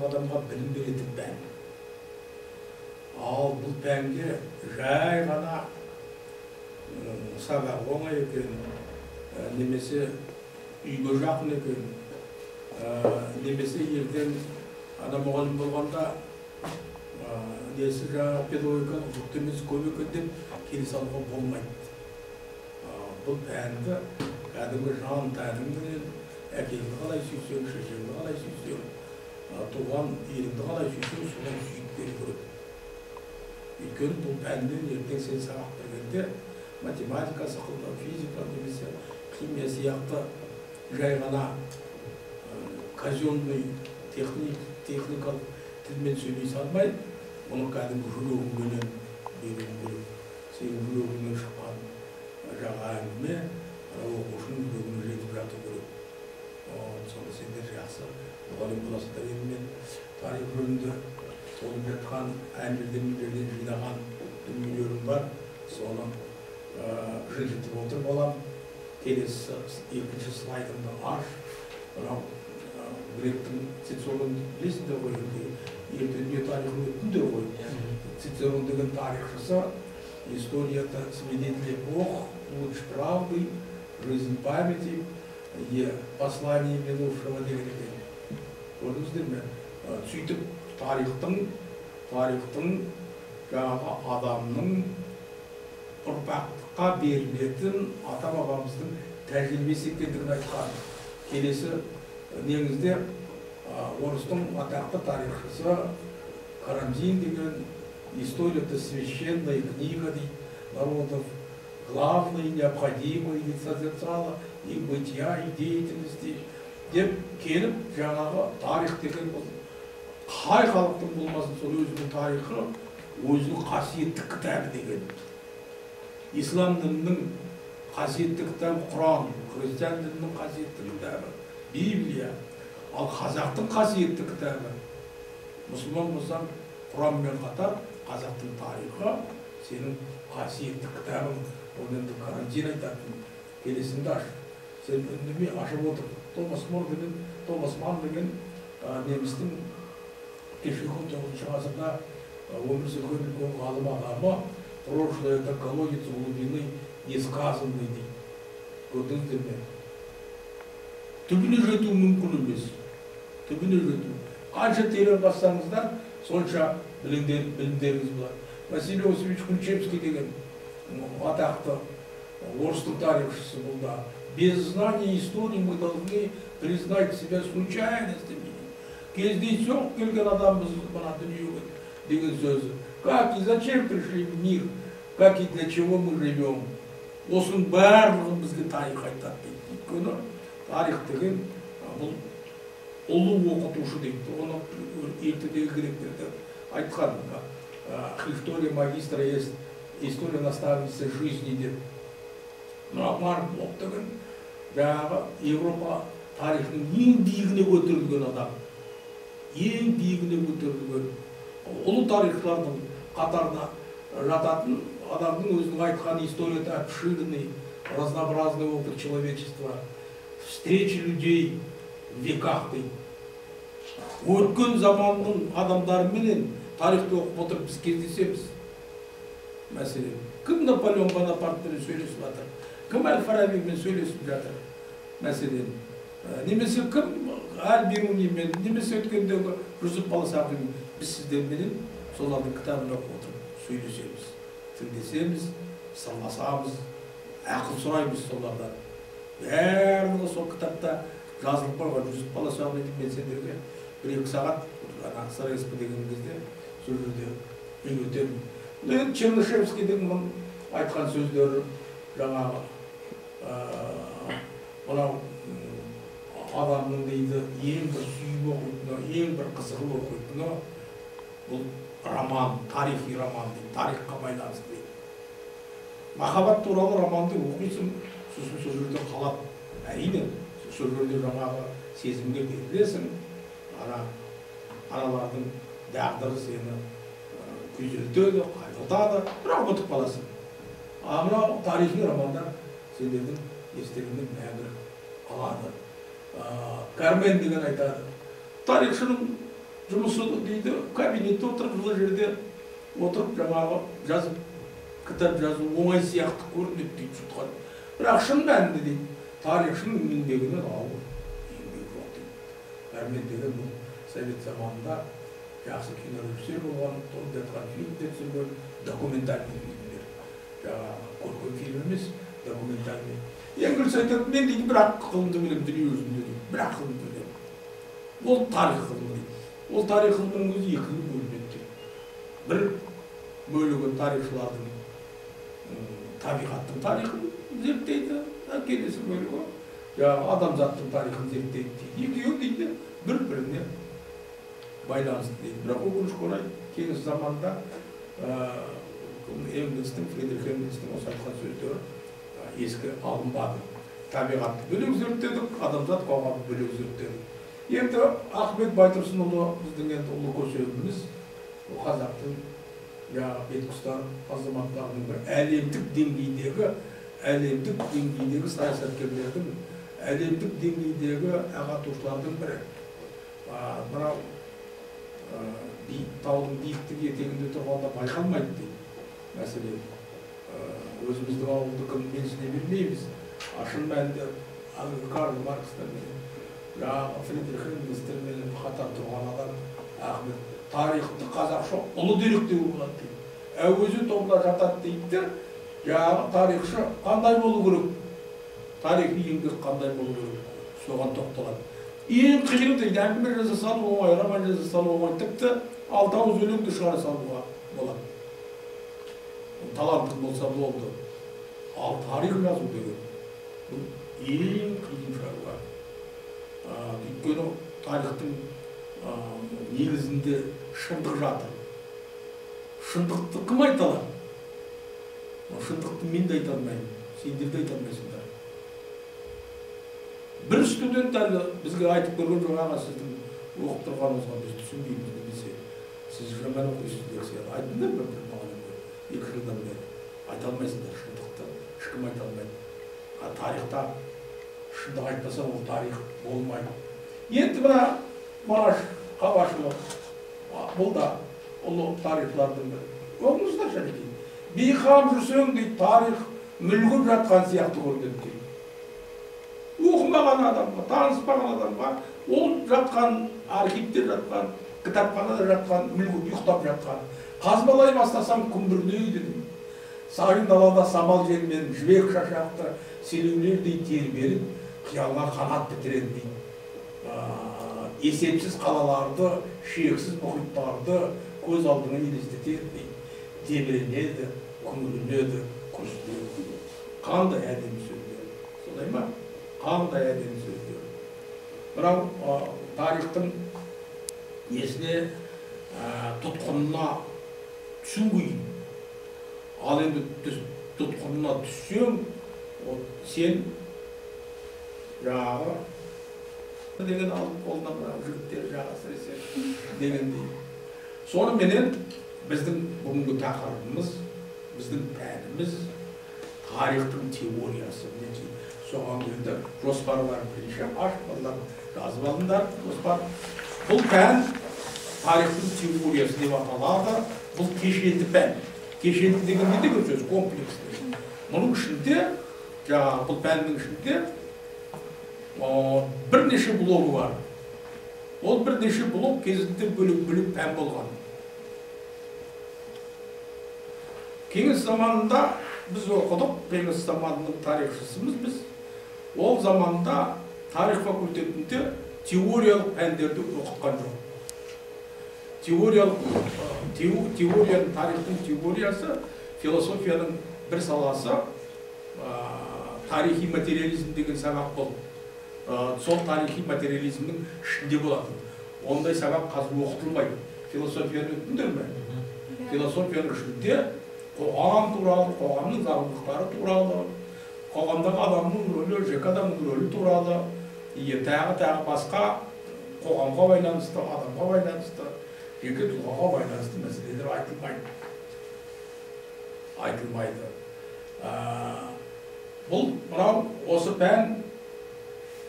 барлық адамға білім беретін пән. Ал бұл пәнге жай ғана сабақ оңай екен, немесе үйге жақын екен, немесе ертең ана мұғалім болғанда несі жаңағы педагогикалық жүктемесі көп екен деп келе салуға болмайды. Бұл пәнді кәдімгі жан тәніңмен әкеңді қалай сүйсең, шешеңді қалай сүйсең, туған еліңді қалай сүйсең, солай сүйіп беру керек. Өйткені бұл пәннен ертең сен сабақ бергенде математика сықылды, физика немесе химия сияқты жай ғана казенный техникалық тілмен сөйлей салмай, оны кәдімгі жүрегіңмен беруің керек. Сенің жүрегіңнен шыққан жаңа әңгіме оқушының жүрегіне жетіп жату керек. Сонда сендер жақсы мұғалім боласыңдар. Енді мен тарих жөнінде толып жатқан әңгімелерден жинаған дүниелерім бар. Соны жылжытып отырып аламын. Келесі екінші слайдымды аш. Мынау гректің Цицерон білесіңдер ғой, ерте дүние тарихын өттіңдер ғой. Цицерон деген тарихшысы история-то свидетель эпох, луч правды, жизнь памяти и послание минувшего деген екен. Көрдіңіздер ме? Сөйтіп тарихтың жаңағы адамның ұрпаққа берілетін ата-бабамыздың тәжірибесі екендігін айтқан. Келесі негізде орыстың атақты тарихшысы Карамзин деген «История-то священная книга народов, главное и необходимое и созерцала и бытия, и деятельности» деп келіп, жаңағы тарих деген бұл қай халықтың болмасын, сол өзінің тарихы, өзінің қасиетті кітабы деген. Ислам дінінің қасиетті кітабы Құран, христиан дінінің қасиетті кітабы Библия, ал қазақтың қасиетті кітабы мұсылман болсаң Құранмен қатар қазақтың тарихы сенің қасиетті кітабың. Оны енді Карамзин айтатын. Келесіңді аш. Сен үндемей ашып отыр. Томас Манн деген немістің кешегі 19 ғасырда өмір сүрген үлкен ғалым адамы «Прошлое это колодец глубины несказанной» дейді. Көрдіңіздер ме? Түбіне жету мүмкін емес. Түбіне жету. Қанша терең қазсаңыздар, сонша білімдеріңіз болады. Василий Осипович Ключевский деген атақты орыстың тарихшысы бұл да. Без знания истории мы должны признать себя случайностями. Кездейсоқ келген адамбыз мына дүниеге деген сөзі. Как и зачем пришли в мир, как и для чего мы живем. Осының барлығын бізге тарих айтады дейді. Өйткені тарих деген бұл ұлы оқытушы дейді. Оны ертедегі гректерде айтқан. История магистра есть, история наставницы жизни деп. Марк Блок деген жаңағы Европа тарихының ең биігіне көтерілген адам. Ең биігіне көтерілген ұлы тарихшылардың қатарына жататын адамның өзінің айтқан история-то обширный, разнообразный опыт человечества, встречи людей в веках дейді. Өткен заманның адамдарыменен тарихты оқып отырып біз кездесеміз. Мәселен, кім Наполеон Бонапартпен сөйлесіп жатыр, кім Әл-Фарабимен сөйлесіп жатыр. Мәселен, немесе кім Әл-Бирунимен, немесе өткендегі Жүсіп Баласағұнмен. Біз сіздермен солардың кітабын оқып отырып сөйлесеміз, тілдесеміз, сырласамыз, ақыл сұраймыз солардан. Бәрі сол кітапта жазылып қойған. Жүсіп Баласағұн мен сендерге 1-2 сағат Сарайспы деген кезде сол жерде үйретемін. Чернышевскийдің айтқан сөздері жаңағы мынау адамның дейді ең бір сүйіп оқитыны, ең бір қызығып оқитыны бұл роман, тарихи роман дейді, тарихқа байланысты дейді. Махаббат туралы романды оқисың, сосын сол жерде қалады. Әрине, сол жерде жаңағы сезімге берілесің, аналардың дағдыры сені күйзелтеді, қайғыртады, бірақ ұмытып қаласың. Мынау тарихи романдар сендердің естелігінен мәңгілік қалады. Кармен деген айтады. Тарихшының жұмысы дейді, кабинетте отырып, жылы жерде отырып, жаңағы жазып, кітап жазу оңай сияқты көрінеді дейді жұтқан. Бірақ шын мәнінде дейді, тарихшының еңбегінен ауыр еңбек жоқ дейді. Әрмен деген бұл совет заманында жақсы кинорежиссер болған, толып жатқан фильмдер түсірген, документальный фильмдер. Жаңағы көркем фильм емес, документальный. Енгіліс айтады, мен дейді, бірақ ғылымды білем, дүние өзінде дейді, бірақ ғылымды білем. Ол тарих ғылымы дейді. Ол тарих ғылымының өзі екіге бөлінеді дейді. Бір бөлігі тарихшылардың табиғаттың тарихын зерттейді, келесі бөлігі адамзаттың тарихын зерттейді дейді. Екеуі дейді, бір-біріне байланысты дейді. Бірақ өкінішке орай кеңес заманында Фридрих Энгельстің осы айтқан сөздері ескі алынбады. Табиғатты бөлек зерттедік, адамзат қоғамын бөлек зерттедік. Енді Ахмет Байтұрсынұлы біздің енді ұлы көсеміміз, қазақтың бетқұстар азаматтарының бір әлемдік деңгейдегі саясаткерлердің, әлемдік деңгейдегі ағартушылардың бірі. Мынау таудың биіктігі етегінде тұрғанда байқалмайды дейді. Мәселен, өзіміздің ауылдықын менсіне бермейміз. Шын мәнінде Карл Маркстер мен Фридрих Энгельстер мен қатар тұрған адам Ахмет тарихты қазақша ұлы деректеу болады дейді. Әуезі тобына жатады дейді. Тарихшы қандай болу керек? Тарихи еңбек қандай болу керек? Соған тоқталады. Ең қиыны дейді, әңгіме жаза салу оңай, роман жаза салу оңай, тіпті 6 ауыз өлеңді шығара салуға болады. Талантың болса болды. Ал тарих жазу деген бұл ең қиын шаруа. Өйткені тарихтың негізінде шындық жатыр. Шындықты кім айта алады? Шындықты мен де айта алмаймын, сендер де айта алмайсыңдар. Бір студент әлі бізге айтып көрген жоқ, аға сіздің оқып тұрғаныңызға біз түсінбейміз немесе сіз жаман оқисыз десе, айтыңдар бір мұғалімге 2 жылдан бері айта алмайсыңдар шындықты, ешкім айта алмайды. Тарихта шындық айтпаса ол тарих болмайды. Енді мына Мараш Қабашұлы бұл да ұлы тарихшылардың бірі. Оқыңыздар жәнекей. Бейқам жүрсең дейді, тарих мүлгіп жатқан сияқты көрінеді дейді. Оқымаған адамға, таныспаған адамға ол жатқан, архивте жатқан, кітапханада жатқан, мүлгіп ұйықтап жатқан. Қазбалай бастасам күмбірлейді дейді. Сайын далада самал желмен жібек шашақты селеулердей тербеліп, қиялға қанат бітіреді дейді. Есепсіз қалаларды, шексіз мұхиттарды көз алдыңа елестетеді дейді. Тебіренеді, күңіренеді, күрсінеді. Қандай әдемі сөздер. Солай ма? Қандай әдемі сөздер. Бірақ тарихтың несіне тұтқынына түсу қиын. Ал енді тұтқынына түссең, сен жағы деген алып қолына жігіттер жағы әсіресе дегендей. Соныменен біздің бүгінгі тақырыбымыз, біздің пәніміз тарихтың теориясы. Соған енді жоспар бар, бірінші ашқандар, жазып алыңдар жоспар. Бұл пән тарихтың теориясы деп аталады. Бұл кешенді пән. Кешенді деген не деген сөз? Комплексті. Мұның ішінде, бұл пәннің ішінде бірнеше блогы бар. Ол бірнеше блог кезінде бөлек пән болған. Кеңес заманында біз оқыдық, кеңес заманының тарихшысымыз біз. Ол заманда тарих факультетінде теориялық пәндерді оқытқан жоқ. Тарихтың теориясы, философияның бір саласы, тарихи материализм деген сабақ болды. Сол тарихи материализмнің ішінде болатын. Ондай сабақ қазір оқытылмайды. Философияны өттіңдер ме? Философияның ішінде қоғам туралы, қоғамның заңдылықтары туралы, қоғамдағы адамның рөлі, жеке адамның рөлі туралы, тағы басқа қоғамға байланысты, адамға байланысты, жеке тұлғаға байланысты мәселелер айтылмайды. Бұл мынау осы пән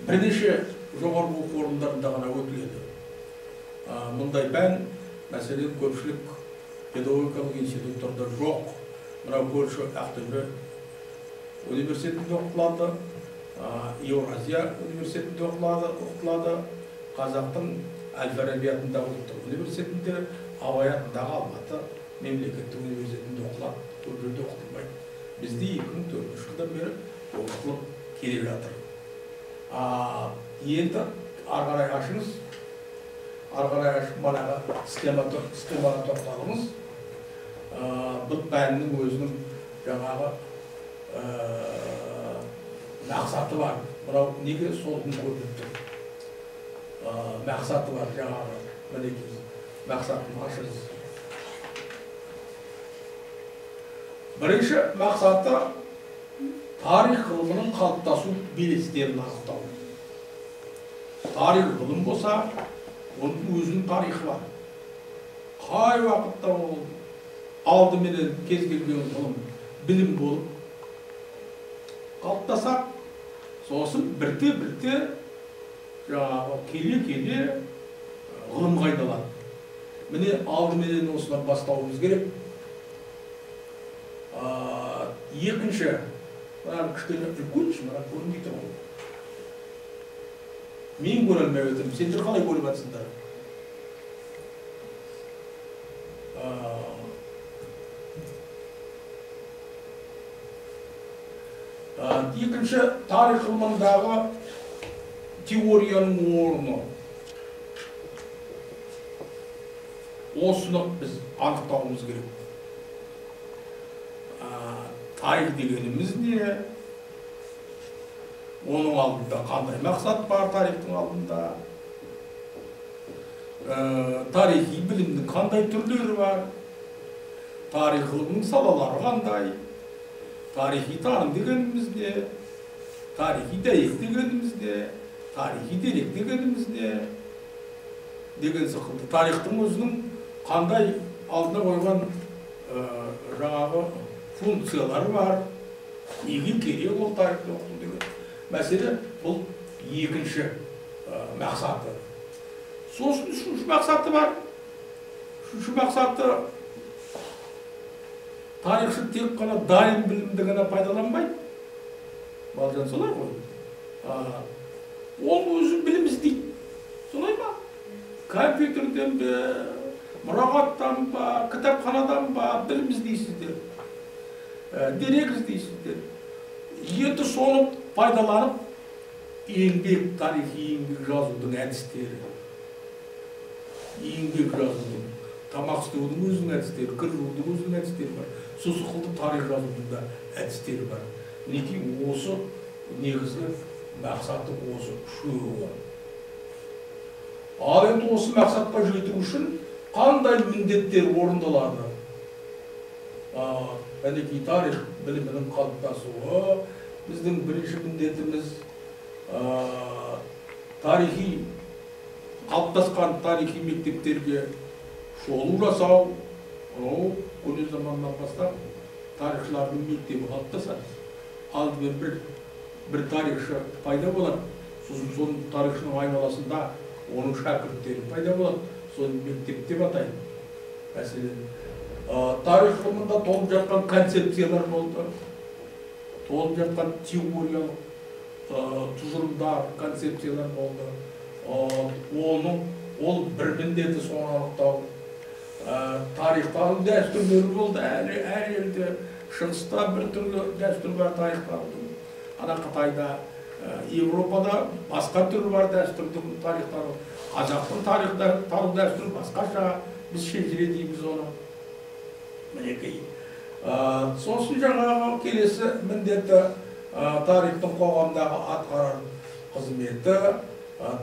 бірнеше жоғарғы оқу орындарында ғана өтіледі. Мұндай пән, мәселен, көпшілік педагогикалық институттарда жоқ. Мынау көрші Ақтөбе университетінде оқытылады, Еуразия университетінде оқытылады, Қазақтың Әл-Фараби атындағы ұлттық университетінде, Абай атындағы Алматы мемлекеттік университетінде оқытылады, көп жерде оқытылмайды. Бізде 2004 жылдан бері оқытылып келе жатыр. Енді ары қарай ашыңыз, манағы схемаға тоқталыңыз. Бұл пәннің өзінің жаңағы мақсаты бар. Мынау неге солғын көрініп тұр? Мақсаты бар жаңағы, мінекей, мақсатын ашыңыз. Бірінші мақсаты тарих ғылымының қалыптасу белестерін анықтау. Тарих ғылым болса, оның өзінің тарихы бар. Қай уақытта ол алдыменен кез келген ғылым білім болып қалыптасақ, сосын бірте-бірте жаңағы келе-келе ғылымға айналады. Міне алдыменен осыдан бастауымыз керек. Екінші, кішкене үлкенші, көрінбей тұр ғой. Мен көре алмай отырмын, сендер қалай көріп жатсыңдар? Екінші, тарих ғылымындағы теорияның орны. Осыны біз анықтауымыз керек. Тарих дегеніміз не? Оның алдында қандай мақсат бар тарихтың алдында? Тарихи білімнің қандай түрлері бар? Тарих ғылымының салалары қандай? Тарихи таным дегеніміз не? Тарихи дәйек дегеніміз не? Тарихи дерек дегеніміз не? Деген сықылды. Тарихтың өзінің қандай алдына қойған жаңағы функциялары бар? Неге керек ол тарихты оқыту деген мәселе? Бұл екінші мақсаты. Сосын үшінші мақсаты бар. Үшінші мақсаты тарихшы тек қана дайын білімді ғана пайдаланбайды. Балжан солай ғой. Ол өзі білім іздейді. Солай ма? Компьютерден бе, мұрағаттан ба, кітапханадан ба білім іздейсіздер. Дерек іздейсіздер. Енді соны пайдаланып, еңбек, тарихи еңбек жазудың әдістері. Еңбек жазудың, тамақ істеудің өзінің әдістері, кір жуудың өзінің әдістері бар. Сусықылды тарих жазудың да әдістері бар. Мінекей осы негізгі мақсаты осы үшеуі. Ал енді осы мақсатқа жету үшін қандай міндеттер орындалады? Мінекей тарих білімінің қалыптасуы, біздің бірінші міндетіміз тарихи қалыптасқан тарихи мектептерге шолу жасау. Көне заманнан бастап тарихшылардың мектебі қалыптасады. Алдымен бір тарихшы пайда болады, сосын тарихшының айналасында оның шәкірттері пайда болады, соны мектеп деп атайды. Мәселен, тарих ғылымында толып жатқан концепциялар болды, толып жатқан теориялық тұжырымдар, концепциялар болды. Ол бір міндеті соны анықтау. Тарихтағы дәстүрлері болды, әр елде шығыста бір түрлі дәстүр бар тарихтардың. Ана Қытайда, Европада басқа түрі бар дәстүрдің тарихтары. Қазақтың тарихтағы дәстүрі басқаша, біз шежіре дейміз оны. Мінекей. Сосын жаңағы келесі міндеті тарихтың қоғамдағы атқарар қызметі,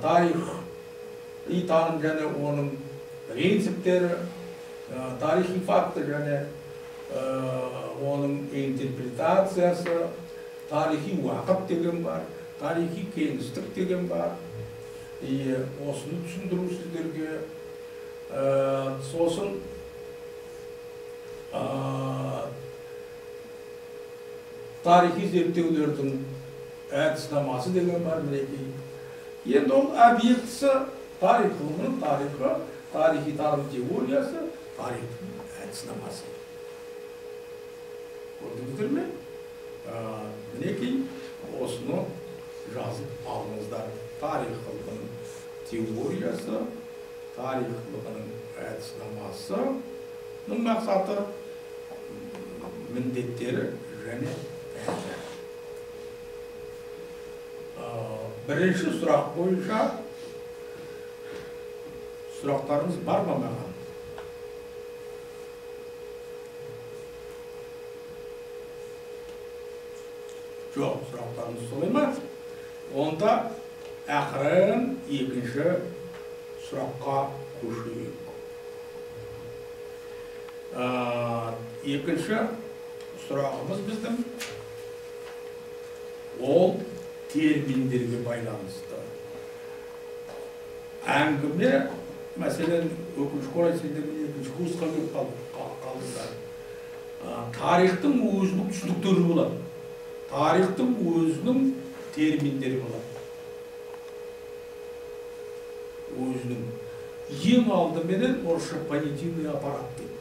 тарихи таным және оның принциптері, тарихи факты және оның интерпретациясы, тарихи уақыт деген бар, тарихи кеңістік деген бар. Осыны түсіндіру сіздерге. Сосын тарихи зерттеулердің әдіснамасы деген бар. Енді ол объектісі Тарих ғылымының тарихы, тарихи таным теориясы, тарихтың әдіснамасы. Көрдіңіздер ме? Мінекей осыны жазып алыңыздар. Тарих ғылымының теориясы, тарих ғылымының әдіснамасының мақсаты, міндеттері және пәні. Бірінші сұрақ бойынша сұрақтарыңыз бар ма маған? Жоқ, сұрақтарыңыз солай ма? Онда ақырын екінші сұраққа көшейік. Екінші сұрағымыз біздің ол терминдерге байланысты. Әңгіме, мәселен, өкінішке орай сендермен екінші курсқа келіп қалдыңдар. Тарихтың өзінің түсініктері болады. Тарихтың өзінің терминдері болады. Өзінің. Ең алдыменен орысша понятийный аппарат дейді.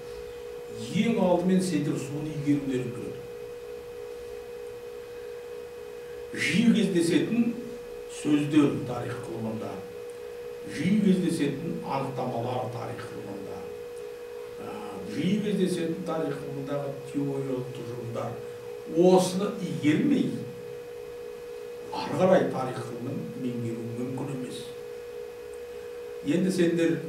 Ең алдымен сендер соны игерулерің керек. Жиі кездесетін сөздер тарих ғылымында, жиі кездесетін анықтамалар тарих ғылымында, жиі кездесетін тарих ғылымындағы теориялық тұжырымдар. Осыны игермей, ары қарай тарих ғылымын меңгеру мүмкін емес. Енді сендер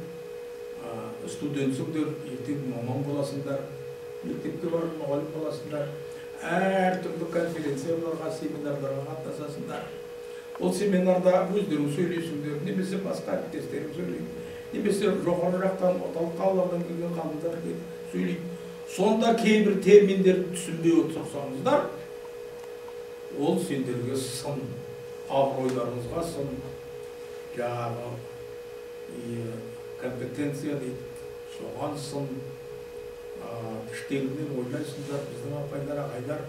студентсіңдер, ертең маман боласыңдар, мектепке барып мұғалім боласыңдар, әртүрлі конференцияларға, семинарларға қатысасыңдар. Ол семинарда өздерің сөйлейсіңдер, немесе басқа әріптестерің сөйлейді, немесе жоғары жақтан орталық қалалардан келген ғалымдар сөйлейді. Сонда кейбір терминдерді түсінбей отырсаңыздар, ол сендерге сын, абыройларыңызға сын, жаңағы компетенция дейді, соған сын, іштеріңнен ойлайсыңдар, біздің апайлар, ағайлар,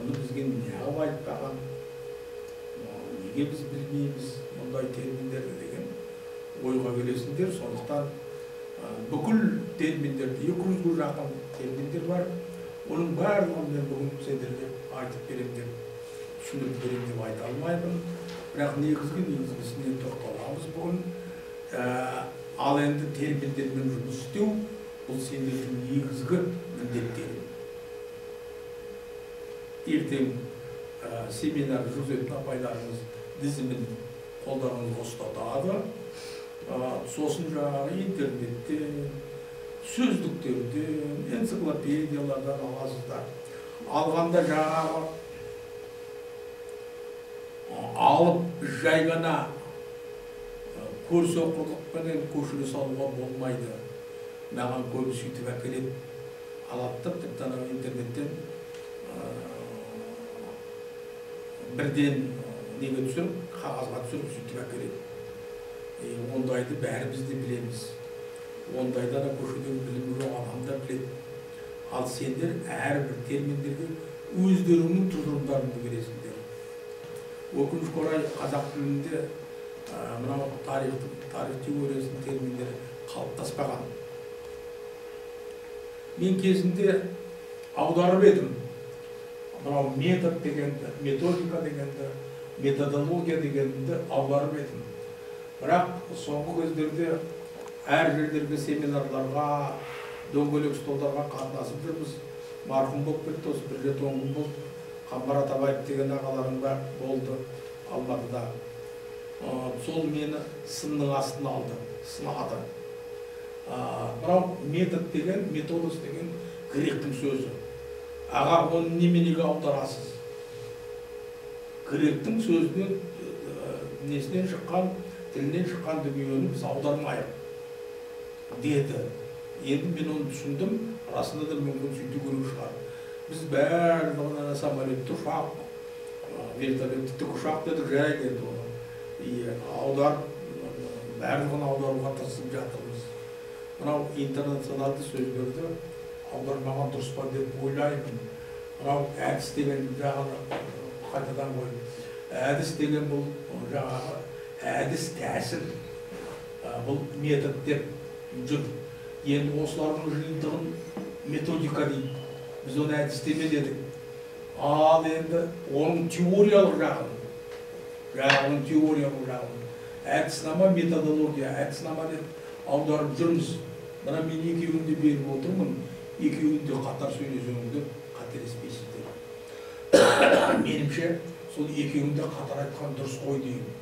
оны бізге неғып айтпаған, неге біз білмейміз мұндай терминдерді деген ойға келесіңдер. Сондықтан бүкіл терминдерді, 200-ге жақын терминдер бар, оның барлығын мен бүгін сендерге айтып берем деп, түсіндіріп берем деп айта алмаймын. Бірақ негізгісіне тоқталамыз бүгін. Ал енді терминдермен жұмыс істеу, бұл сендердің негізгі міндеттері. Ертең семинар жүргізетін апайларыңыз тізімін қолдарыңызға ұстатады. Сосын жаңағы интернеттен, сөздіктерден, энциклопедиялардан аласыздар. Алғанда жаңағы алып жай ғана көрсоқырлықпенен көшіре салуға болмайды. Маған көбі сөйтіп әкеледі, алаттып, тіпті интернеттен бірден неге түсіріп, қағазға түсіріп сөйтіп әкеледі. Ондайды бәрі бізде білеміз. Ондайда да көшедегі білімі жоқ адам да біледі. Ал сендер әрбір терминдерге өздеріңнің тұжырымдарын бересіңдер. Өкінішке орай қазақ тілінде мынау тарих теориясының терминдері қалыптаспаған. Мен кезінде аударып едім. Мынау метод дегенді, методика дегенді, методология дегенді аударып едім. Бірақ соңғы кездерде әр жерлерге семинарларға, дөңгелек столдарға қатынасып жүрміз. Марқұм болып кетті, осы бір рет 10 күн болды. Қамбар Атабаев деген ағаларым болды Алматыда. Сол мені сынның астына алды, сынады. Мынау метод деген, методос деген гректің сөзі. Аға, оны неменеге аударасыз? Гректің сөзінен, несінен шыққан, тілінен шыққан дүниені біз аудармайық деді. Енді мен оны түсіндім, расында да мүмкін сөйте көру шығар. Біз бәрін самолетті ұшақ, вертолетті тікұшақ дедік, жай деді оны. Аударып, бәрін аударуға тырысып жатырмыз. Мынау интернационалды сөздерді аудармаған дұрыс па деп ойлаймын. Мынау әдіс деген жағына қайтадан қойып. Әдіс деген бұл жаңағы әдіс тәсіл. бұл метод деп жүр. Енді осылардың жиынтығын методика дейді. Біз оны әдістеме дедік. Ал енді оның теориялық жағын, әдіснама, методология, әдіснама деп аударып жүрміз. Мына мен екеуін де беріп отырмын, екеуін де қатар сөйлесеңізді қателеспейсіздер. Менімше сол екеуін де қатар айтқан дұрыс қой деймін.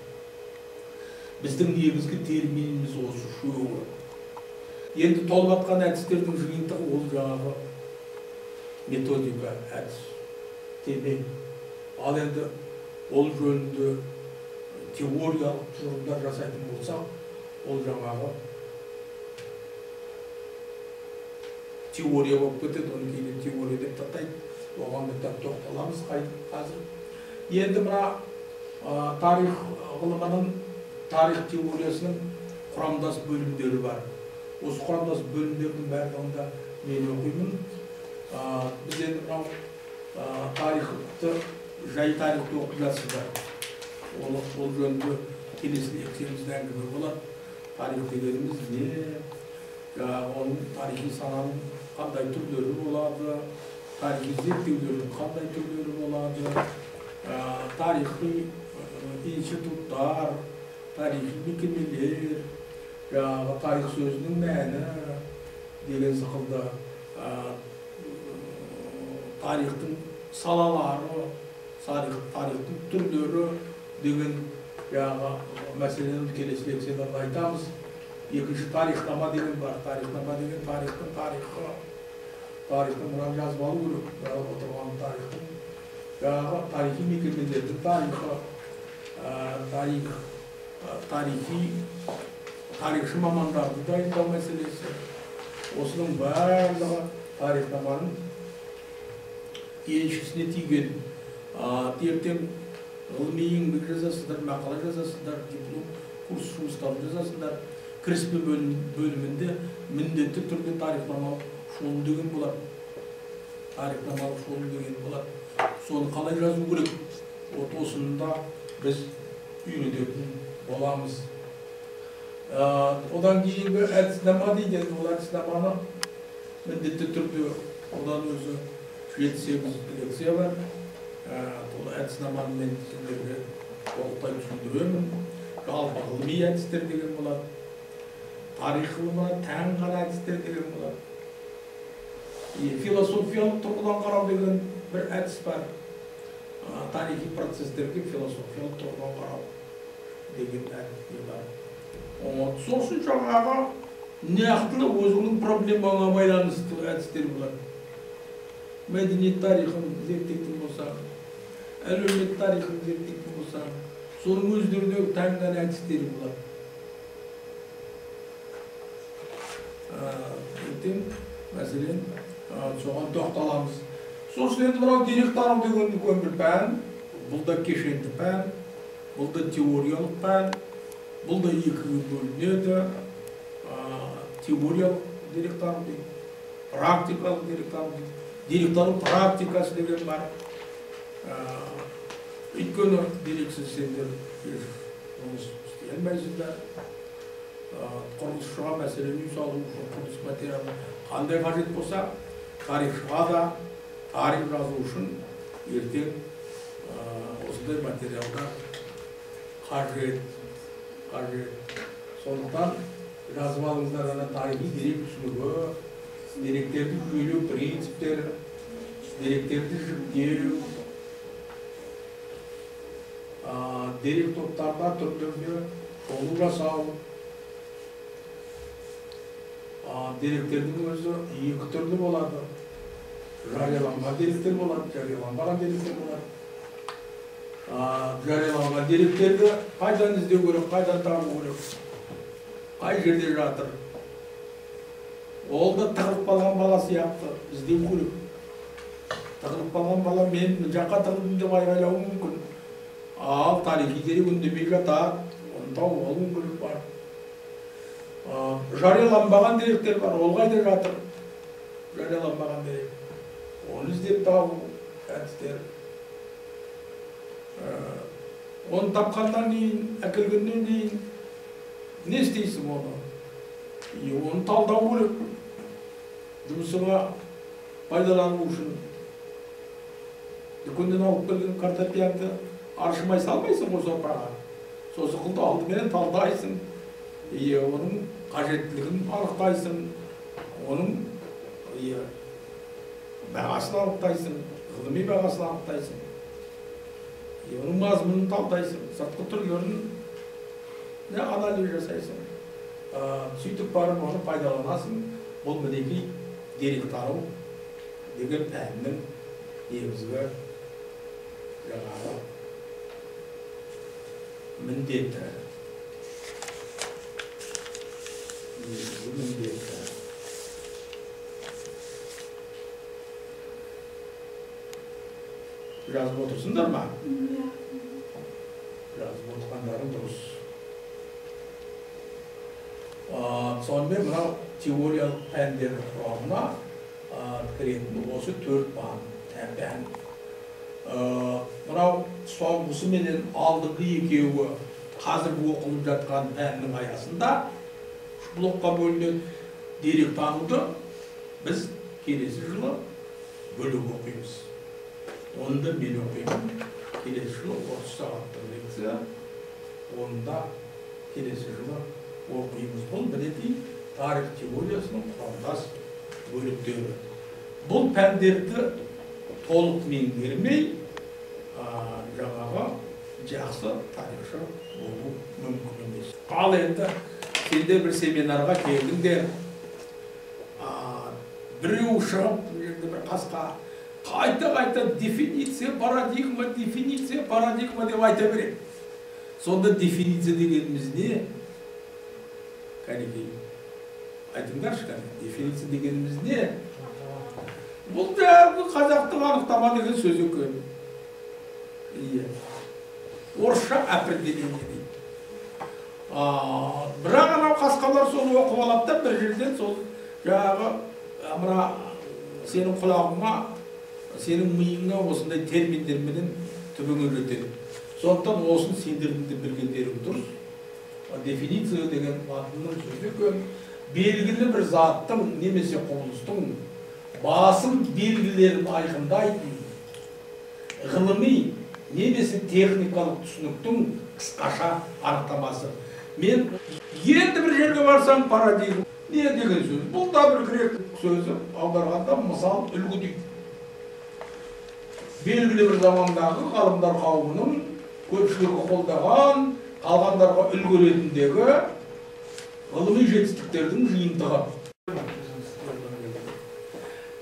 Біздің негізгі терминіміз осы үшеуі. Енді толып атқан әдістердің жиынтығы ол жаңағы методика, әдіс, теме. Ал енді ол жөнінде теориялық тұжырымдар жасайтын болсақ, ол жаңағы теория болып кетеді, оны кейде теория деп атайды. Оған да тоқталамыз қазір. Енді мына тарих ғылымының, тарих теориясының құрамдас бөлімдері бар. Осы құрамдас бөлімдердің барлығында мен оқимын. Біз енді мынау тарихты, жай тарихты оқып жатсыздар. Ол жөнінде келесі лекциямызда әңгіме болады. Тарих дегеніміз не? Оның тарихи сананың қандай түрлері болады, тарихи зерттеулердің қандай түрлері болады, тарихи институттар, тарихи мекемелер, тарих сөзінің мәні деген сықылды, тарихтың салалары, тарихтың түрлері деген мәселені келесі лекцияларда айтамыз. Екінші тарихнама деген бар. Тарихнама деген тарихтың тарихы. Тарихтың мұран жазбалы көріп отырған тарихтың, тарихи мекемелердің тарихы, тарихшы мамандарды дайындау мәселесі. Осының барлығы тарихнаманың еншісіне тиген. Ертең ғылыми еңбек жазасыздар, мақала жазасыздар, диплом, курс жұмыстарын жазасыздар. Кіріспе бөлімінде міндетті түрде тарихнамалық шолу деген болады. Тарихнамалық шолу деген болады. Соны қалай жазу керек? Осында біз үйрететін боламыз. Одан кейінгі әдіснама дейді. Ол әдіснаманы міндетті түрде одан өзі 7-8 лекция бар. Ол әдіснаманы мен сіздерге толықтай түсіндіремін. Жалпы ғылыми әдістер деген болады. Тарих ғылымына тән ғана әдістер деген болады. Философиялық тұрғыдан қарау деген бір әдіс бар. Тарихи процестерге философиялық тұрғыдан қарау деген әдістер бар. Сосын жаңағы нақтылы өзіңнің проблемаңа байланысты әдістер болады. Мәдениет тарихын зерттейтін болсаң, әлеумет тарихын зерттейтін болсаң, соның өздеріне тән ғана әдістері болады. Мәселен, соған тоқталамыз. Сосын енді мынау деректану деген үлкен бір пән, бұл да кешенді пән, бұл да теориялық пән, бұл да екіге бөлінеді. Теориялық деректану дейді, практикалық деректану дейді. Деректану практикасы деген бар. Өйткені дерексіз сендер жұмыс істей алмайсыздар. Құрылысшыға мәселен үй салу үшін құрылыс материалы қандай қажет болса, тарихшыға да тарих жазу үшін ертең осындай материалдар қажет. Сондықтан жазып алыңыздар ана тарихи дерек түсінігі, деректерді жүйелеу принциптері, деректерді жіктеу, дерек топтарда түрлерге шолу жасау. Деректердің өзі екі түрлі болады. Жарияланған деректер болады, жарияланбаған деректер болады. Жарияланған деректерді қайдан іздеу керек, қайдан табу керек, қай жерде жатыр. Ол да тығылып қалған бала сияқты іздеу керек. Тығылып қалған бала мен жаққа тығылдым деп айғайлауы мүмкін. Ал тарихи дерек үндемей жатады, оны тауып алу керек бар. Жарияланбаған деректер бар, ол қайда жатыр? Жарияланбаған дерек. Оны іздеп табу әдістер. Оны тапқаннан кейін, әкелгеннен кейін Не істейсің оны? Оны талдау керек. Жұмысыңа пайдалану үшін дүкеннен алып келген картопиянды аршымай салмайсың ғой сорпаға. Сосын алдымен талдайсың, оның қажеттілігін анықтайсың, оның бағасын анықтайсың, ғылыми бағасын анықтайсың, оның мазмұнын талдайсың, сыртқы түрлерін анализ жасайсың. Сөйтіп барып оны пайдаланасың. Бұл мінекей деректану деген пәннің негізгі жаңағы міндеті. Жазып отырсыңдар ма? Жазып отырғандарың дұрыс. Сонымен мынау теориялық пәндердің құрамына кіретін осы 4 пән. Мынау соңғысы менен алдыңғы екеуі қазіргі оқылып жатқан пәннің аясында блокқа бөлінеді. Деректануды біз келесі жылы бөліп оқимыз. Оны да мен оқимын. Келесі жылы 30 сағаттық лекция. Оны да келесі жылы оқимыз. Бұл мінекей тарих теориясының құрамдас бөліктері. Бұл пәндерді толық меңгермей, жаңағы жақсы тарихшы болу мүмкін емес. Ал енді сендер бір семинарға келдіңдер, біреу шығып, бір қасқа қайта дефиниция, парадигма деп айта береді. Сонда дефиниция дегеніміз не? Кәнекей, айтыңдаршы кәне, дефиниция дегеніміз не? Бұл жаңағы қазақтың анықтама деген сөз екен. Орысша определение дейді. Бірақ анау қасқалар соны оқып алады да бір жерден сол жаңағы мына сенің құлағыңа, сенің миыңа осындай терминдерменен түбіңе жетеді. Сондықтан осын сендерді білгендерің дұрыс. Дефиниция деген латынның сөзі екен. Белгілі бір заттың немесе құбылыстың басым белгілерін айқындайтын ғылыми немесе техникалық түсініктің қысқаша анықтамасы. Мен енді бір жерге барсам парадигма не деген сөз? Бұл да бір грек сөзі, аударғанда мысал үлгі дейді. Белгілі бір замандағы ғалымдар қауымының көпшілігі қолдаған, қалғандарға үлгі ретіндегі ғылыми жетістіктердің жиынтығы.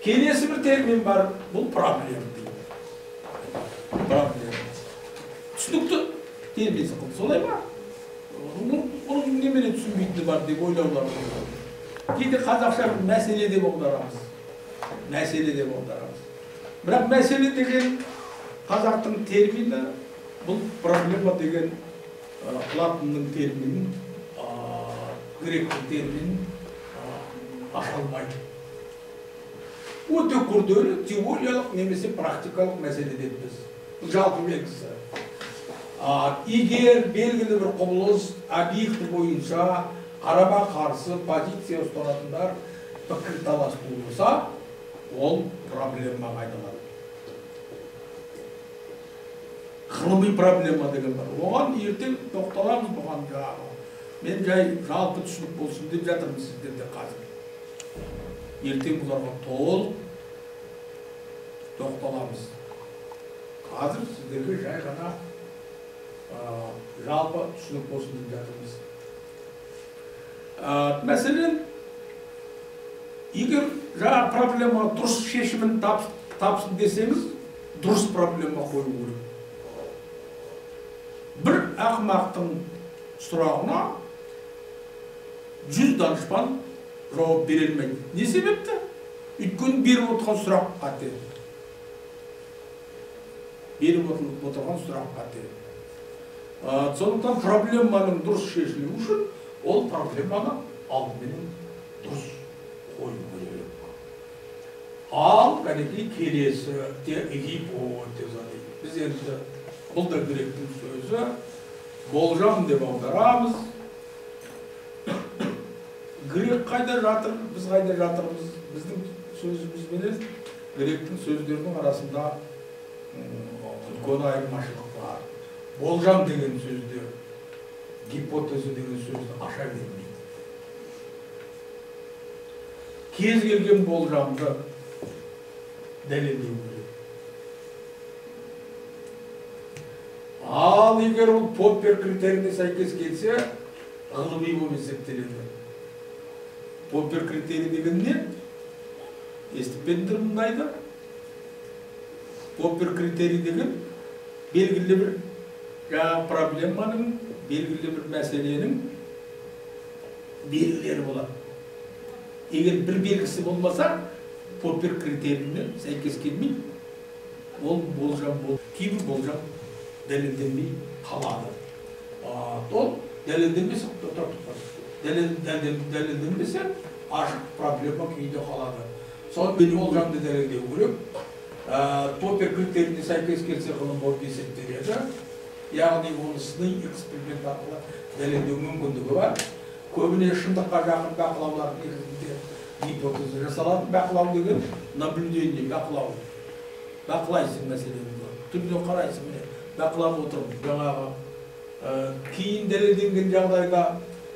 Келесі бір термин бар, бұл проблема дейді. Проблема. Түсінікті терминсі қылды, солай ма? Оның немене түсінбейтіні бар деп ойлаулар. Кейде қазақша мәселе деп аударамыз. Мәселе деп аударамыз. Бірақ мәселе деген қазақтың термині, бұл проблема деген латынның терминін, гректің терминін аша алмайды. Өте күрделі теориялық немесе практикалық мәселе деді біз. Жалпы белгісі. Егер белгілі бір құбылыс объекті бойынша қарама қарсы позиция ұстанатындар пікірталас болса, ол проблемаға айналады. Ғылыми проблема деген бар. Оған ертең тоқталамыз бұған жағы. Мен жай жалпы түсінік болсын деп жатырмын сіздерде қазір. Ертең бұларға толық тоқталамыз. Қазір сіздерге жай ғана жалпы түсінік болсын деп жатырмыз. Мәселен, егер жаңа проблема дұрыс шешімін тапсын десеңіз, дұрыс проблема қою керек. Бір ақымақтың сұрағына 100 данышпан жауап бере алмайды. Не себепті? Өйткені беріп отырған сұрақ қате. Беріп отырған сұрақ қате. Сондықтан проблеманың дұрыс шешілуі үшін ол проблеманы алдымен дұрыс қою керек. Ал кәнекей келесі гипотеза дейді. Біз енді бұл да гректің сөзі, болжам деп аударамыз. грек қайда жатыр, біз қайда жатырмыз? Біздің сөзімізбенен гректің сөздерінің арасында үлкен айырмашылық бар. Болжам деген сөзді, гипотеза деген сөзді аша бермейді. Кез келген болжамды дәлелдеу керек. Ал егер ол Поппер критерийіне сәйкес келсе, ғылыми болып есептеледі. Поппер критерий деген не? Естіп пендір мұндайды? Поппер критерий деген белгілі бір проблеманың, белгілі бір мәселенің белгілері болады. Егер бір белгісі болмаса, Поппер критерийіне сәйкес келмейді. Ол болжам бол. Кейбір болжам дәлелденбей қалады. Ол дәлелденбесе, дәлелденбесе ашық проблема күйде қалады. Соны мен болжамды дәлелдеу керек. Поппер критерийіне сәйкес келсе ғылым болып есептеледі. Яғни оны сыни эксперимент арқылы дәлелдеу мүмкіндігі бар. Көбіне шындыққа жақын бақылаулар негізінде гипотеза жасалады. Бақылау деген наблюдение, бақылау. Бақылайсың мәселені. Түрден қарайсың, міне, бақылап отырып, жаңағы кейін дәлелденген жағдайда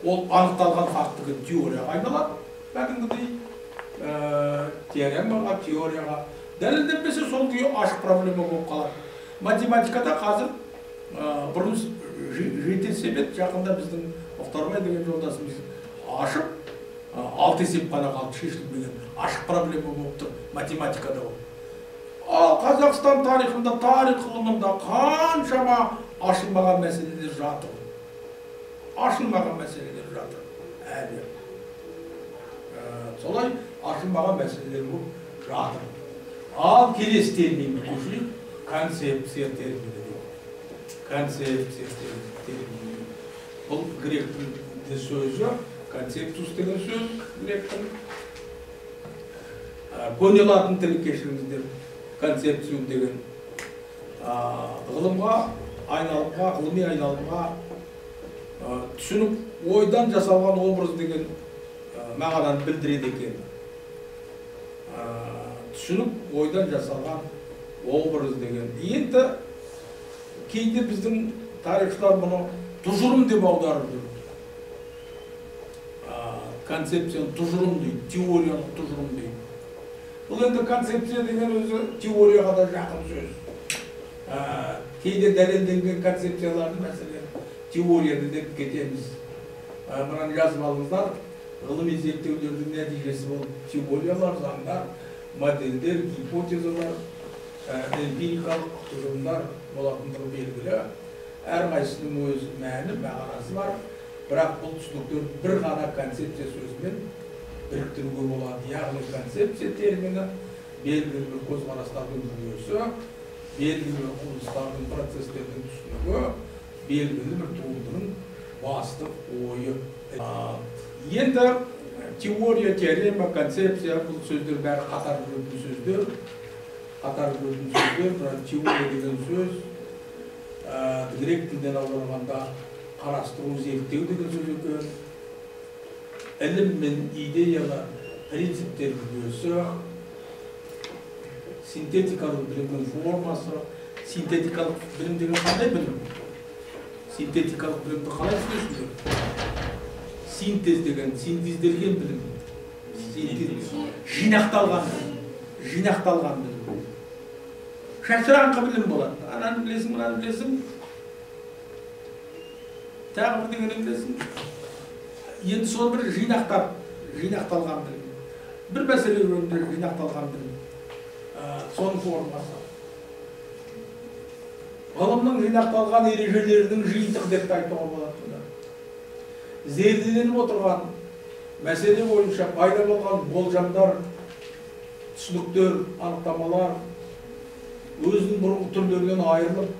ол анықталған фактігі теорияға айналады. Кәдімгідей теоремаға, теорияға. Дәлелденбесе сол күйі ашық проблема болып қалады. Математикада қазір бұрын жеті есеп жақында біздің Мұхтарбай деген жолдасымыз ашып, 6 есеп қана қалды шешілмеген ашық проблема болып тұр математикада ол. Ал Қазақстан тарихында, тарих ғылымында қаншама ашылмаған мәселелер жатыр. Ашылмаған мәселелер жатыр. Әлі. Солай ашылмаған мәселелер болып жатыр. Ал келесі терминге көшейік, концепция термині дейді. Концепция термині. Бұл гректің сөзі, концептус деген сөз гректің. Көне латын тілі кешіріңіздер, концепциум деген ғылымға, айналымға, ғылыми айналымға түсінік ойдан жасалған образ деген мағынаны білдіреді екен. Түсінік ойдан жасалған образ деген. Енді кейде біздің тарихшылар бұны тұжырым деп аударып жүр. Концепцияны тұжырым дейді, теорияны тұжырым дейді. Бұл енді концепция деген өзі теорияға да жақын сөз. Кейде дәлелденген концепциялардың мәселен теорияны деп кетеміз. Мынаны жазып алыңыздар, ғылыми зерттеулердің нәтижесі болып теориялар, заңдар, модельдер, гипотезалар, эмпирикалық тұжырымдар болатындығы белгілі. Әрқайсының өз мәні, мағынасы бар. Бірақ бұл түсініктер бір ғана концепция сөзімен біріктіруге болады. Яғни концепция термині белгілі бір көзқарастардың жүйесі, белгілі бір құбылыстардың, процестердің түсінігі, белгілі бір туындының басты ойы. Енді теория, теорема, концепция бұл сөздер бәрі қатар жүретін сөздер. Қатар жүретін сөздер, теория деген сөз грек тілден аударғанда қарастыру, зерттеу деген сөз екен. Ілім мен идеялар, принциптер жүйесі, синтетикалық білімнің формасы. Синтетикалық білім деген қандай білім? Синтетикалық білімді қалай түсінесіздер? Синтез деген, синтезделген білім. Жинақталған білім. Шашыраңқы білім болады. Ананы білесің, мынаны білесің. Тағы бір дегенін білесің. Енді сол бір жинақталған білім. Бір мәселе жөнінде жинақталған білім. Соның формасы. Ғылымның жинақталған ережелерінің жиынтығы деп айтуға болады. Зерделеніп отырған мәселе бойынша пайда болған болжамдар, түсініктер, анықтамалар өзінің бұрынғы түрлерінен айырылып,